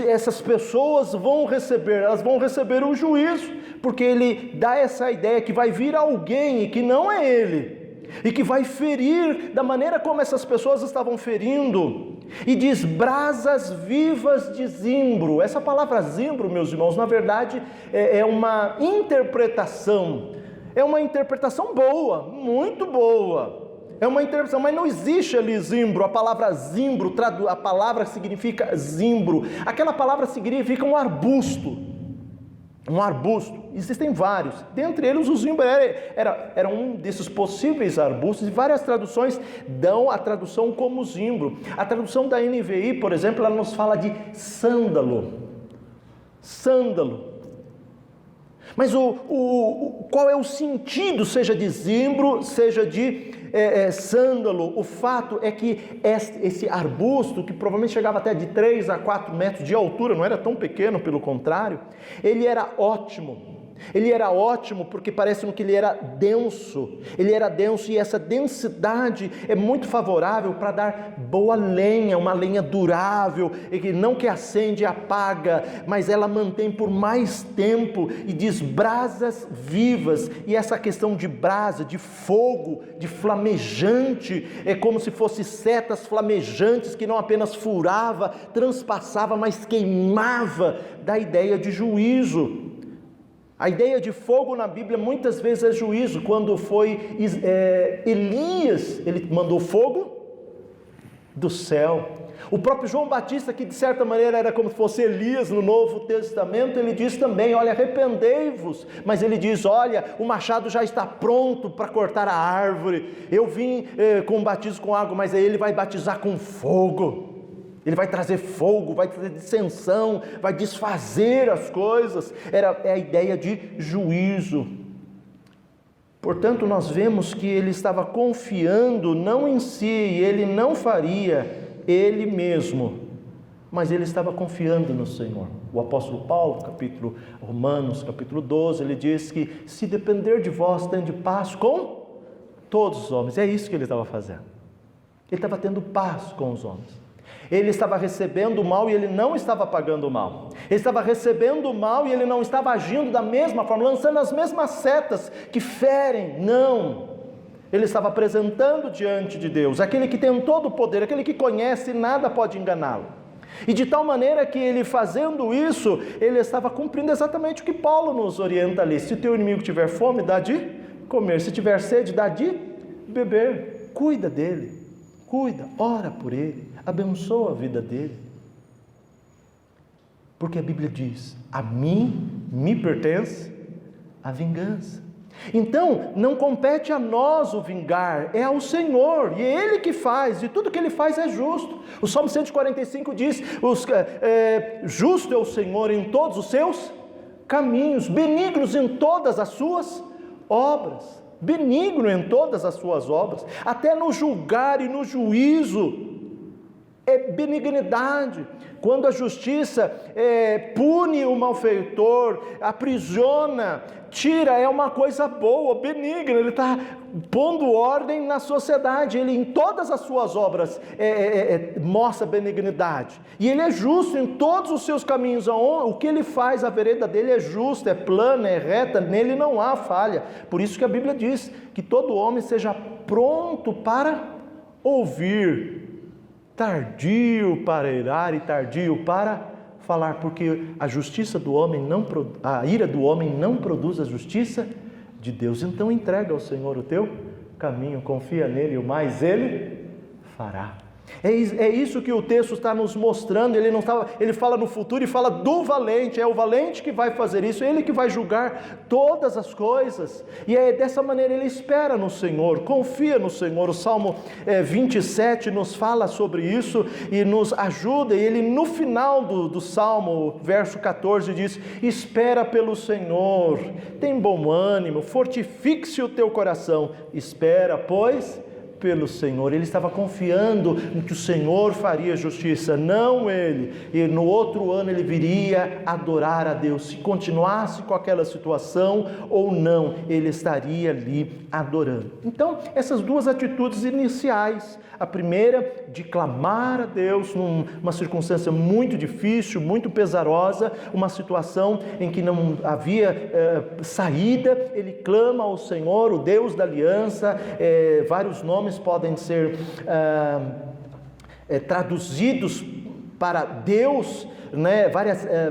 essas pessoas vão receber, elas vão receber o juízo, porque ele dá essa ideia que vai vir alguém que não é ele, e que vai ferir da maneira como essas pessoas estavam ferindo, e diz brasas vivas de zimbro. Essa palavra zimbro, meus irmãos, na verdade é uma interpretação boa, muito boa, é uma interpretação, mas não existe ali zimbro. A palavra zimbro, a palavra significa zimbro, aquela palavra significa um arbusto, existem vários, dentre eles o zimbro era um desses possíveis arbustos, e várias traduções dão a tradução como zimbro. A tradução da NVI, por exemplo, ela nos fala de sândalo, mas qual é o sentido, seja de zimbro, seja de sândalo? O fato é que esse arbusto, que provavelmente chegava até de 3 a 4 metros de altura, não era tão pequeno, pelo contrário, ele era ótimo porque parece que ele era denso, e essa densidade é muito favorável para dar boa lenha, uma lenha durável, não que acende e apaga, mas ela mantém por mais tempo, e diz brasas vivas. E essa questão de brasa, de fogo, de flamejante, é como se fossem setas flamejantes que não apenas furava, transpassava, mas queimava, da ideia de juízo. A ideia de fogo na Bíblia muitas vezes é juízo. Quando foi Elias, ele mandou fogo do céu. O próprio João Batista, que de certa maneira era como se fosse Elias no Novo Testamento, ele diz também, olha, arrependei-vos, mas ele diz, olha, o machado já está pronto para cortar a árvore, eu vim com um batismo com água, mas aí ele vai batizar com fogo. Ele vai trazer fogo, vai trazer dissensão, vai desfazer as coisas. É a ideia de juízo. Portanto, nós vemos que ele estava confiando não em si, ele não faria ele mesmo, mas ele estava confiando no Senhor. O apóstolo Paulo, Romanos capítulo 12, ele diz que se depender de vós, tende paz com todos os homens. É isso que ele estava fazendo. Ele estava tendo paz com os homens. Ele estava recebendo o mal e ele não estava pagando o mal. Ele estava recebendo o mal e ele não estava agindo da mesma forma, lançando as mesmas setas que ferem. Não. Ele estava apresentando diante de Deus, aquele que tem todo o poder, aquele que conhece, nada pode enganá-lo. E de tal maneira que ele, fazendo isso, ele estava cumprindo exatamente o que Paulo nos orienta ali. Se o teu inimigo tiver fome, dá de comer. Se tiver sede, dá de beber. Cuida dele. Cuida, ora por ele, abençoa a vida dele. Porque a Bíblia diz, a mim me pertence a vingança. Então, não compete a nós o vingar, é ao Senhor, e é Ele que faz, e tudo que Ele faz é justo. O Salmo 145 diz, justo é o Senhor em todos os seus caminhos, benignos em todas as suas obras. Benigno em todas as suas obras, até no julgar e no juízo, é benignidade. Quando a justiça pune o malfeitor, aprisiona, tira, é uma coisa boa, benigna. Ele está pondo ordem na sociedade, ele em todas as suas obras mostra benignidade, e ele é justo em todos os seus caminhos. O que ele faz, a vereda dele é justa, é plana, é reta, nele não há falha. Por isso que a Bíblia diz que todo homem seja pronto para ouvir, tardio para irar e tardio para falar, porque a justiça do homem a ira do homem não produz a justiça de Deus. Então entrega ao Senhor o teu caminho, confia nele, o mais ele fará. É isso que o texto está nos mostrando. Ele fala no futuro e fala do valente. É o valente que vai fazer isso, ele que vai julgar todas as coisas. E é dessa maneira ele espera no Senhor, confia no Senhor. O Salmo 27 nos fala sobre isso e nos ajuda. E ele no final do Salmo, verso 14 diz: espera pelo Senhor, tem bom ânimo, fortifique-se o teu coração, espera, pois, pelo Senhor. Ele estava confiando em que o Senhor faria justiça, não ele. E no outro ano ele viria adorar a Deus. Se continuasse com aquela situação ou não, ele estaria ali adorando. Então, essas duas atitudes iniciais. A primeira, de clamar a Deus numa circunstância muito difícil, muito pesarosa, uma situação em que não havia saída. Ele clama ao Senhor, o Deus da aliança. Vários nomes podem ser traduzidos para Deus, né?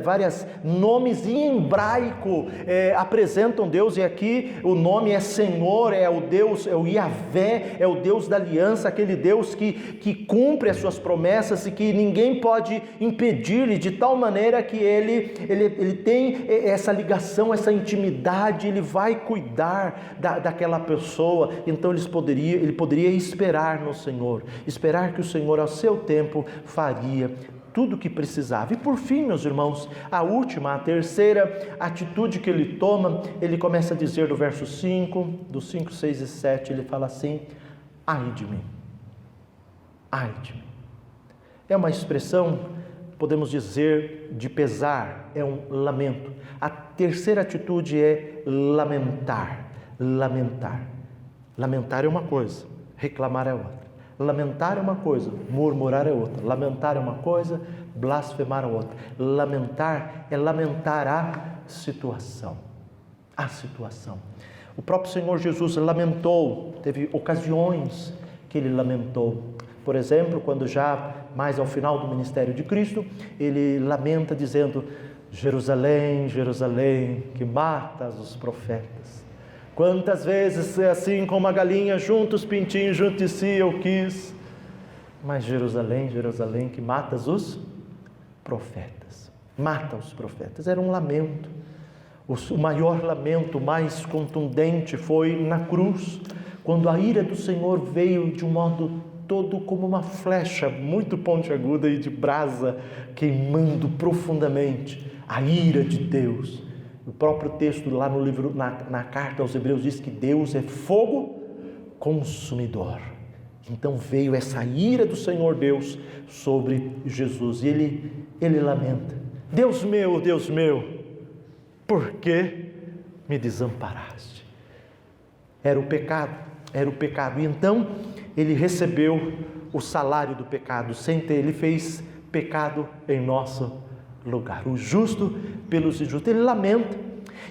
Várias nomes em hebraico apresentam Deus, e aqui o nome é Senhor, é o Deus, é o Yahvé, é o Deus da aliança, aquele Deus que cumpre as suas promessas e que ninguém pode impedir-lhe, de tal maneira que ele tem essa ligação, essa intimidade, ele vai cuidar daquela pessoa. Então ele poderia esperar no Senhor, esperar que o Senhor ao seu tempo faria tudo o que precisava. E por fim, meus irmãos, a terceira atitude que ele toma, ele começa a dizer do verso 5, dos 5, 6 e 7, ele fala assim: ai de mim, ai de mim. É uma expressão, podemos dizer, de pesar, é um lamento. A terceira atitude é lamentar, lamentar. Lamentar é uma coisa, reclamar é outra. Lamentar é uma coisa, murmurar é outra. Lamentar é uma coisa, blasfemar é outra. Lamentar é lamentar a situação. A situação. O próprio Senhor Jesus lamentou, teve ocasiões que ele lamentou. Por exemplo, quando já mais ao final do ministério de Cristo, ele lamenta dizendo: Jerusalém, Jerusalém, que matas os profetas. Quantas vezes, assim como a galinha junta os pintinhos junto de si, eu quis, mas Jerusalém, Jerusalém, que matas os profetas. Mata os profetas. Era um lamento. O maior lamento, o mais contundente, foi na cruz, quando a ira do Senhor veio de um modo todo como uma flecha muito pontiaguda e de brasa, queimando profundamente a ira de Deus. O próprio texto lá no livro, na carta aos Hebreus, diz que Deus é fogo consumidor. Então veio essa ira do Senhor Deus sobre Jesus, e ele lamenta: Deus meu, por que me desamparaste? Era o pecado, e então ele recebeu o salário do pecado, ele fez pecado em nosso lugar, o justo pelos injustos. Ele lamenta,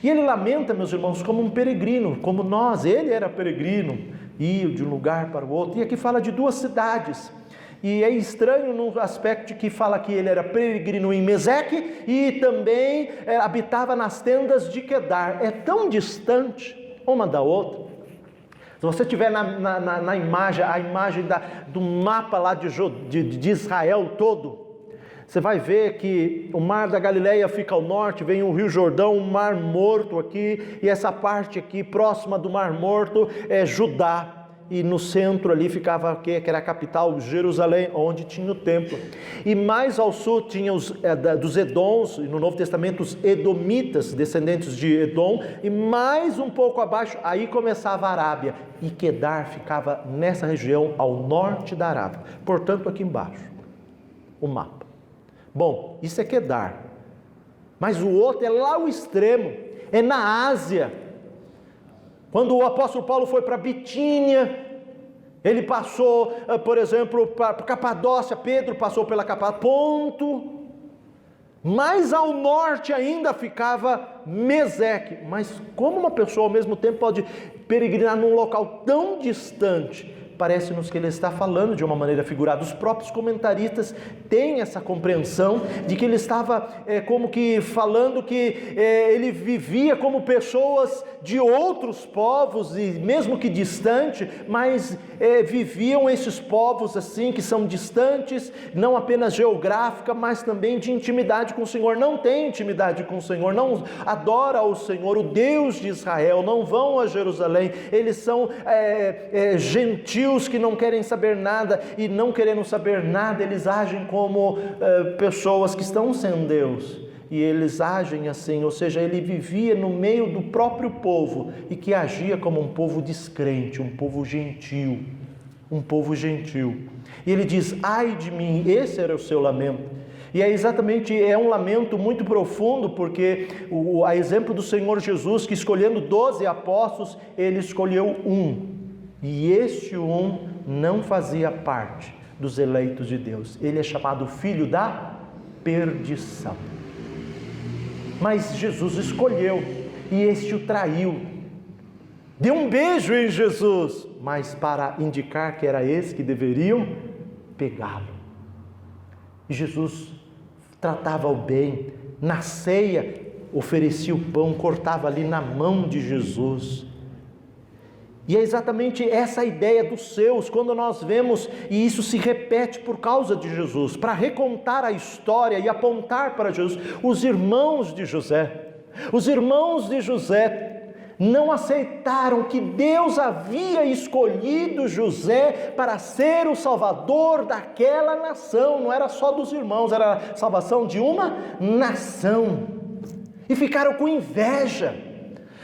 e ele lamenta, meus irmãos, como um peregrino, como nós. Ele era peregrino, ia de um lugar para o outro, e aqui fala de duas cidades, e é estranho no aspecto de que fala que ele era peregrino em Meseque e também habitava nas tendas de Quedar. É tão distante uma da outra. Se você tiver na imagem, a imagem do mapa lá de Israel todo, você vai ver que o mar da Galileia fica ao norte, vem o Rio Jordão, o Mar Morto aqui, e essa parte aqui próxima do Mar Morto é Judá, e no centro ali ficava que era a capital, Jerusalém, onde tinha o templo. E mais ao sul tinha dos Edoms, e no Novo Testamento os Edomitas, descendentes de Edom, e mais um pouco abaixo, aí começava a Arábia, e Quedar ficava nessa região ao norte da Arábia, portanto aqui embaixo, o mapa. Bom, isso é Quedar, mas o outro é lá o extremo, é na Ásia. Quando o apóstolo Paulo foi para Bitínia, ele passou, por exemplo, para Capadócia. Pedro passou pela Capadócia, Ponto. Mais ao norte ainda ficava Meseque. Mas como uma pessoa ao mesmo tempo pode peregrinar num local tão distante, parece-nos que ele está falando de uma maneira figurada. Os próprios comentaristas têm essa compreensão de que ele estava como que falando que ele vivia como pessoas de outros povos, e mesmo que distante, mas viviam esses povos assim, que são distantes, não apenas geográfica, mas também de intimidade com o Senhor. Não tem intimidade com o Senhor, não adora o Senhor, o Deus de Israel, não vão a Jerusalém, eles são gentios que não querem saber nada, e não querendo saber nada, eles agem como pessoas que estão sem Deus. E eles agem assim, ou seja, ele vivia no meio do próprio povo e que agia como um povo descrente, um povo gentil, um povo gentil. E ele diz: ai de mim, esse era o seu lamento. E é um lamento muito profundo, porque a exemplo do Senhor Jesus, que escolhendo 12 apóstolos, ele escolheu um, e este um não fazia parte dos eleitos de Deus. Ele é chamado filho da perdição. Mas Jesus escolheu, e este o traiu. Deu um beijo em Jesus, mas para indicar que era esse que deveriam pegá-lo. E Jesus tratava-o bem. Na ceia, oferecia o pão, cortava ali na mão de Jesus. E é exatamente essa a ideia dos seus, quando nós vemos, e isso se repete por causa de Jesus, para recontar a história e apontar para Jesus. Os irmãos de José não aceitaram que Deus havia escolhido José para ser o salvador daquela nação. Não era só dos irmãos, era a salvação de uma nação. E ficaram com inveja,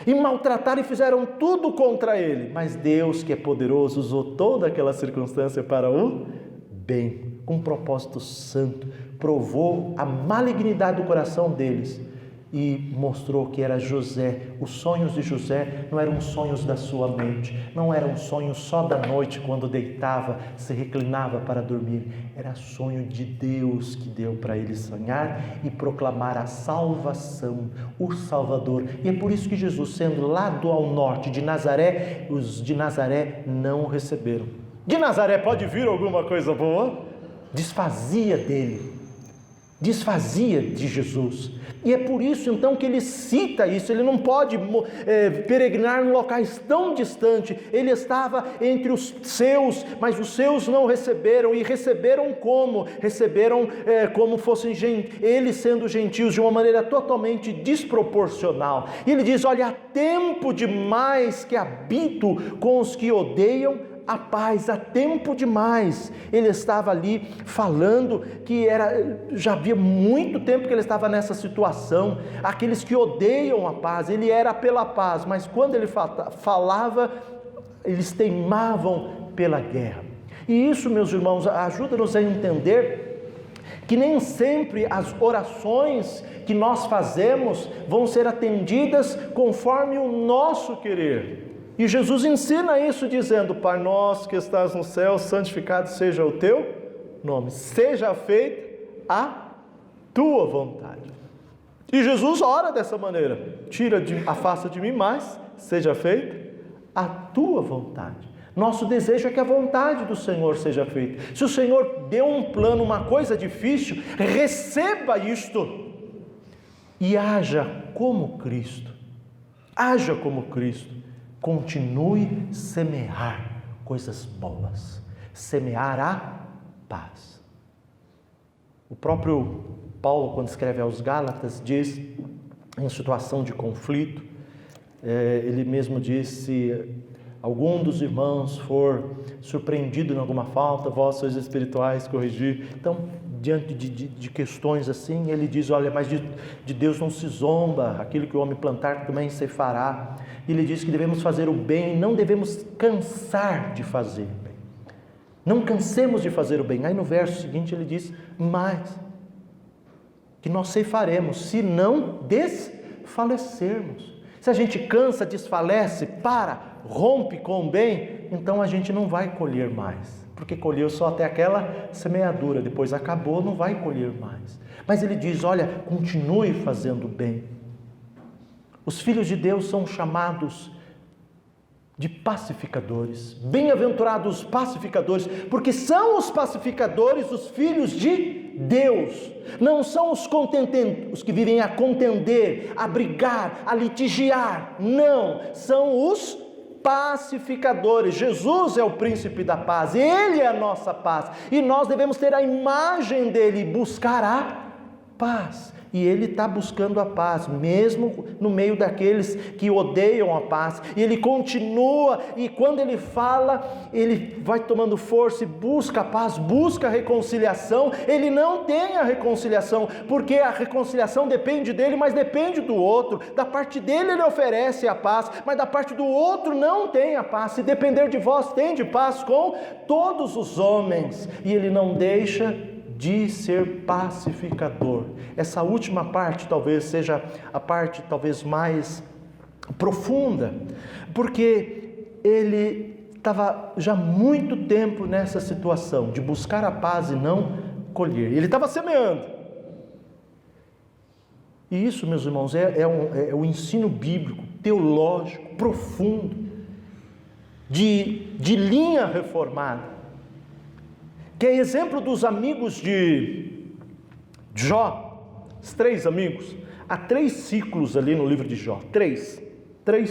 e maltrataram e fizeram tudo contra ele. Mas Deus, que é poderoso, usou toda aquela circunstância para o bem, com um propósito santo. Provou a malignidade do coração deles e mostrou que era José. Os sonhos de José não eram sonhos da sua mente, não eram sonhos só da noite, quando deitava, se reclinava para dormir. Era sonho de Deus que deu para ele sonhar e proclamar a salvação, o Salvador. E é por isso que Jesus, sendo lá ao norte de Nazaré, os de Nazaré não o receberam. De Nazaré pode vir alguma coisa boa? Desfazia dele, desfazia de Jesus. E é por isso então que ele cita isso. Ele não pode peregrinar em locais tão distantes. Ele estava entre os seus, mas os seus não receberam. E receberam como? Receberam como fossem eles sendo gentios, de uma maneira totalmente desproporcional. E ele diz: olha, há tempo demais que habito com os que odeiam a paz, há tempo demais. Ele estava ali falando que já havia muito tempo que ele estava nessa situação. Aqueles que odeiam a paz, ele era pela paz, mas quando ele falava, eles teimavam pela guerra. E isso, meus irmãos, ajuda-nos a entender que nem sempre as orações que nós fazemos vão ser atendidas conforme o nosso querer. E Jesus ensina isso dizendo: Pai nosso que estás no céu, santificado seja o teu nome, seja feita a tua vontade. E Jesus ora dessa maneira: afasta de mim, mas seja feita a tua vontade. Nosso desejo é que a vontade do Senhor seja feita. Se o Senhor deu um plano, uma coisa difícil, receba isto e haja como Cristo. Haja como Cristo. Continue semear coisas boas, semear a paz. O próprio Paulo, quando escreve aos Gálatas, diz, em situação de conflito, ele mesmo diz: se algum dos irmãos for surpreendido em alguma falta, vós sois espirituais, corrigir. Então, diante de questões assim, ele diz: olha, mas de Deus não se zomba, aquilo que o homem plantar também se fará. E ele diz que devemos fazer o bem, não devemos cansar de fazer o bem. Não cansemos de fazer o bem. Aí no verso seguinte ele diz: mas que nós ceifaremos, se não desfalecermos. Se a gente cansa, desfalece, rompe com o bem, então a gente não vai colher mais, porque colheu só até aquela semeadura, depois acabou, não vai colher mais. Mas ele diz: olha, continue fazendo o bem. Os filhos de Deus são chamados de pacificadores. Bem-aventurados os pacificadores, porque são os pacificadores os filhos de Deus. Não são os que vivem a contender, a brigar, a litigiar. Não, são os pacificadores. Jesus é o príncipe da paz, Ele é a nossa paz, e nós devemos ter a imagem dele, buscar a paz. E Ele está buscando a paz, mesmo no meio daqueles que odeiam a paz. E Ele continua, e quando Ele fala, Ele vai tomando força e busca a paz, busca a reconciliação. Ele não tem a reconciliação, porque a reconciliação depende dele, mas depende do outro. Da parte dele Ele oferece a paz, mas da parte do outro não tem a paz. Se depender de vós, tende paz com todos os homens. E Ele não deixa de ser pacificador. Essa última parte talvez seja a parte talvez mais profunda, porque ele estava já há muito tempo nessa situação de buscar a paz e não colher. Ele estava semeando. E isso, meus irmãos, é o ensino bíblico, teológico, profundo, de linha reformada, que é exemplo dos amigos de Jó, os 3 amigos. Há 3 ciclos ali no livro de Jó, 3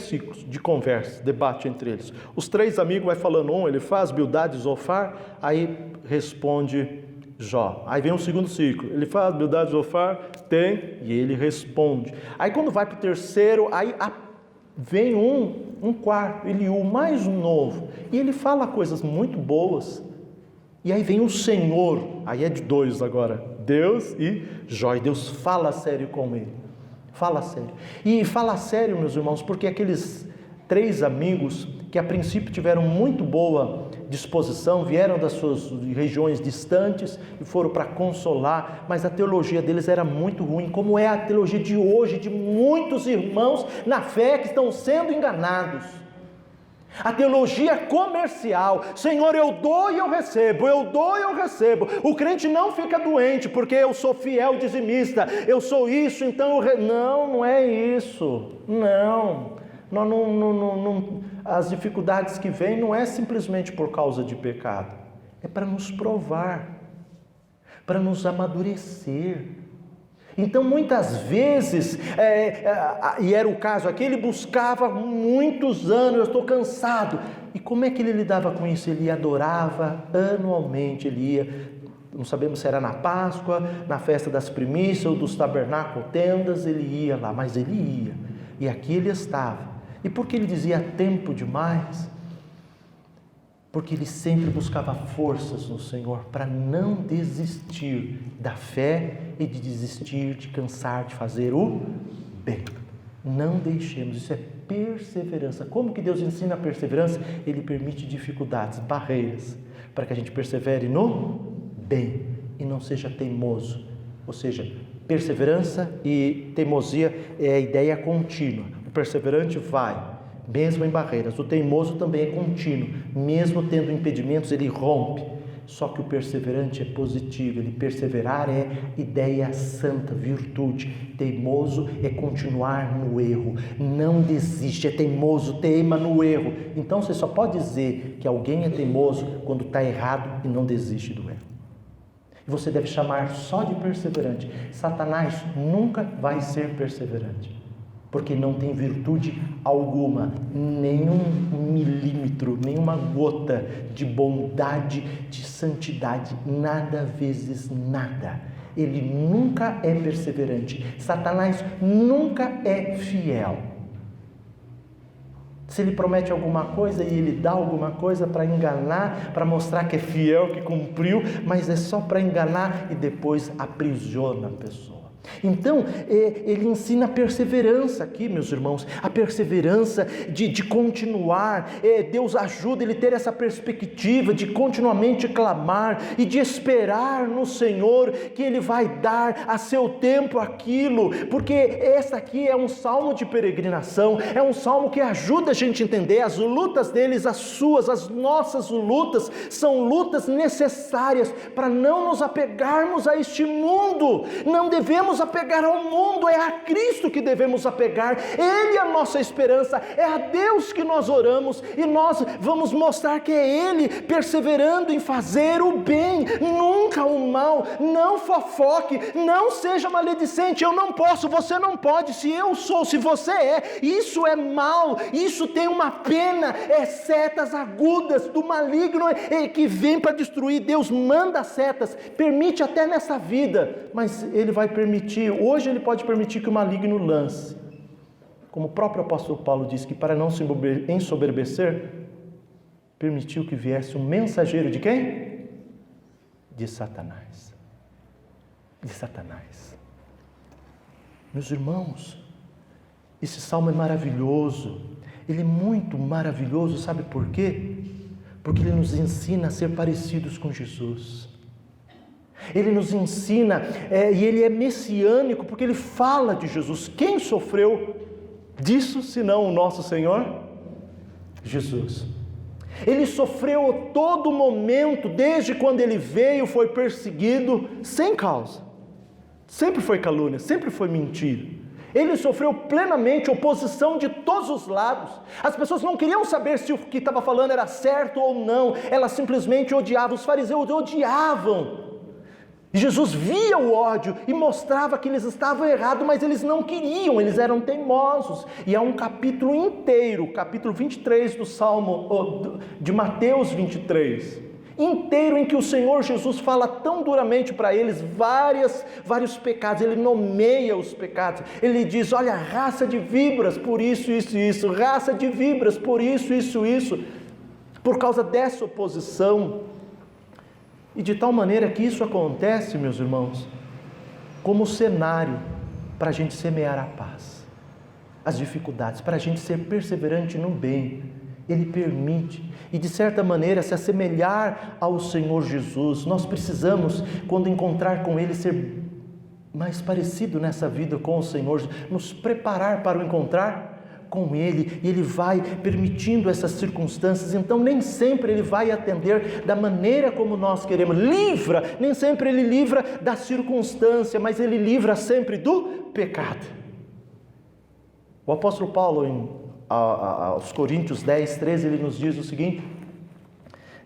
ciclos de conversa, debate entre eles. Os 3 amigos vai falando, ele faz, Bildade, Zofar, aí responde Jó. Aí vem o segundo ciclo, ele faz, Bildade, Zofar, tem, e ele responde. Aí quando vai para o terceiro, aí vem um quarto, Eliú, mais um novo, e ele fala coisas muito boas. E aí vem o Senhor, aí é de 2 agora, Deus e Jó, e Deus fala sério com ele, fala sério. E fala sério, meus irmãos, porque aqueles 3 amigos, que a princípio tiveram muito boa disposição, vieram das suas regiões distantes e foram para consolar, mas a teologia deles era muito ruim, como é a teologia de hoje, de muitos irmãos na fé que estão sendo enganados. A teologia comercial, Senhor, eu dou e eu recebo, eu dou e eu recebo. O crente não fica doente porque eu sou fiel dizimista, eu sou isso, então não é isso. Não, as dificuldades que vêm não é simplesmente por causa de pecado, é para nos provar, para nos amadurecer. Então muitas vezes, e era o caso aqui, ele buscava muitos anos, eu estou cansado. E como é que ele lidava com isso? Ele adorava anualmente, ele ia, não sabemos se era na Páscoa, na festa das primícias ou dos tabernáculos, tendas, ele ia lá, mas ele ia. E aqui ele estava. E por que ele dizia tempo demais? Porque ele sempre buscava forças no Senhor para não desistir da fé e de desistir, de cansar de fazer o bem. Não deixemos, isso é perseverança. Como que Deus ensina a perseverança? Ele permite dificuldades, barreiras, para que a gente persevere no bem e não seja teimoso. Ou seja, perseverança e teimosia é a ideia contínua. O perseverante vai, mesmo em barreiras. O teimoso também é contínuo, mesmo tendo impedimentos, ele rompe. Só que o perseverante é positivo, ele perseverar é ideia santa, virtude. Teimoso é continuar no erro, não desiste, é teimoso, teima no erro. Então você só pode dizer que alguém é teimoso quando está errado e não desiste do erro. E você deve chamar só de perseverante. Satanás nunca vai ser perseverante, porque não tem virtude alguma, nenhum milímetro, nenhuma gota de bondade, de santidade, nada vezes nada. Ele nunca é perseverante. Satanás nunca é fiel. Se ele promete alguma coisa e ele dá alguma coisa para enganar, para mostrar que é fiel, que cumpriu, mas é só para enganar e depois aprisiona a pessoa. Então, ele ensina a perseverança aqui, meus irmãos, a perseverança de continuar. Deus ajuda ele a ter essa perspectiva de continuamente clamar e de esperar no Senhor, que Ele vai dar a seu tempo aquilo, porque essa aqui é um salmo de peregrinação, é um salmo que ajuda a gente a entender as lutas deles, as nossas lutas, são lutas necessárias para não nos apegarmos a este mundo. Não devemos devemos apegar ao mundo, é a Cristo que devemos apegar. Ele é a nossa esperança, é a Deus que nós oramos, e nós vamos mostrar que é Ele, perseverando em fazer o bem, nunca o mal. Não fofoque, não seja maledicente. Eu não posso, você não pode. Se eu sou, se você é, isso é mal, isso tem uma pena, é setas agudas do maligno que vem para destruir. Deus manda setas, permite até nessa vida, mas Ele vai permitir, hoje Ele pode permitir que o maligno lance, como o próprio apóstolo Paulo diz, que para não se ensoberbecer, permitiu que viesse um mensageiro de quem? De Satanás. De Satanás. Meus irmãos, esse salmo é maravilhoso, ele é muito maravilhoso, sabe por quê? Porque ele nos ensina a ser parecidos com Jesus. Ele nos ensina, e ele é messiânico, porque ele fala de Jesus. Quem sofreu disso, senão o nosso Senhor? Jesus. Ele sofreu a todo momento, desde quando ele veio, foi perseguido, sem causa. Sempre foi calúnia, sempre foi mentira. Ele sofreu plenamente oposição de todos os lados. As pessoas não queriam saber se o que estava falando era certo ou não. Elas simplesmente odiavam. Os fariseus odiavam. E Jesus via o ódio e mostrava que eles estavam errados, mas eles não queriam, eles eram teimosos. E há um capítulo inteiro, capítulo 23 do Salmo, de Mateus 23, inteiro, em que o Senhor Jesus fala tão duramente para eles vários pecados. Ele nomeia os pecados, ele diz: olha, raça de víboras, por isso, raça de víboras, por isso, por causa dessa oposição. E de tal maneira que isso acontece, meus irmãos, como cenário para a gente semear a paz, as dificuldades, para a gente ser perseverante no bem. Ele permite, e de certa maneira se assemelhar ao Senhor Jesus. Nós precisamos, quando encontrar com Ele, ser mais parecido nessa vida com o Senhor, nos preparar para o encontrar com Ele, e Ele vai permitindo essas circunstâncias. Então nem sempre Ele vai atender da maneira como nós queremos, nem sempre Ele livra da circunstância, mas Ele livra sempre do pecado. O apóstolo Paulo, aos Coríntios 10, 13, ele nos diz o seguinte: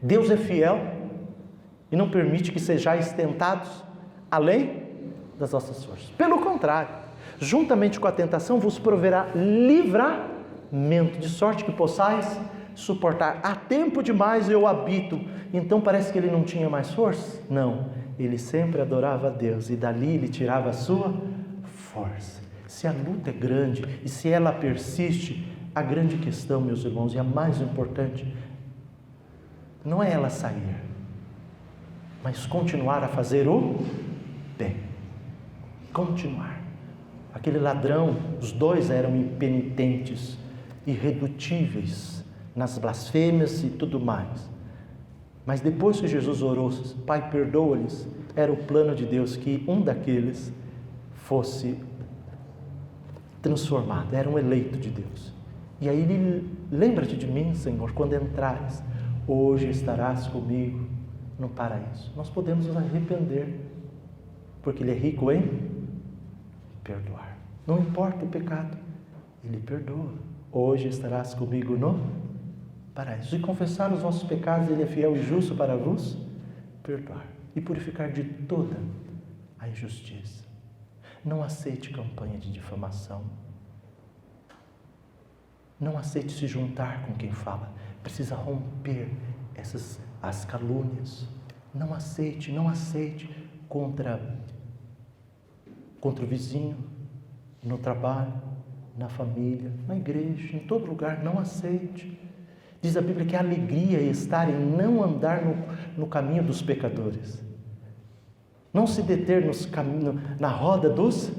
Deus é fiel e não permite que sejais tentados além das vossas forças. Pelo contrário, juntamente com a tentação vos proverá livramento, de sorte que possais suportar. Há tempo demais eu habito. Então parece que ele não tinha mais força? Não, ele sempre adorava a Deus, e dali ele tirava a sua força. Se a luta é grande e se ela persiste, a grande questão, meus irmãos, e a mais importante, não é ela sair, mas continuar a fazer o bem. Continuar. Aquele ladrão, os dois eram impenitentes, irredutíveis nas blasfêmias e tudo mais. Mas depois que Jesus orou: Pai, perdoa-lhes, era o plano de Deus que um daqueles fosse transformado, era um eleito de Deus. E aí ele: lembra-te de mim, Senhor, quando entrares, hoje estarás comigo no paraíso. Nós podemos nos arrepender, porque Ele é rico em perdoar. Não importa o pecado, Ele perdoa. Hoje estarás comigo no paraíso. E confessar os vossos pecados, Ele é fiel e justo para vos perdoar e purificar de toda a injustiça. Não aceite campanha de difamação. Não aceite se juntar com quem fala. Precisa romper as calúnias. Não aceite contra o vizinho, no trabalho, na família, na igreja, em todo lugar. Não aceite. Diz a Bíblia que a alegria é estar em não andar no caminho dos pecadores. Não se deter na roda dos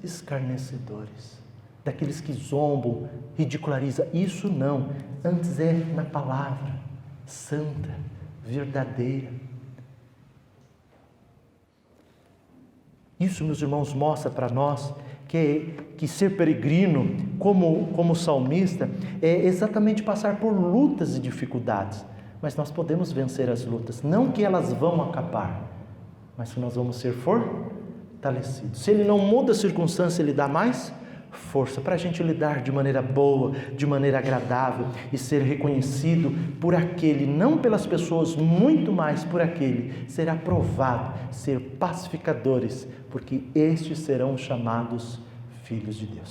escarnecedores, daqueles que zombam, ridicularizam. Isso não, antes é na palavra santa, verdadeira. Isso, meus irmãos, mostra para nós que ser peregrino, como salmista, é exatamente passar por lutas e dificuldades. Mas nós podemos vencer as lutas, não que elas vão acabar, mas que nós vamos ser fortalecido. Se Ele não muda a circunstância, Ele dá mais força para a gente lidar de maneira boa, de maneira agradável e ser reconhecido por aquele, não pelas pessoas, muito mais por aquele, ser aprovado, ser pacificadores, porque estes serão chamados filhos de Deus.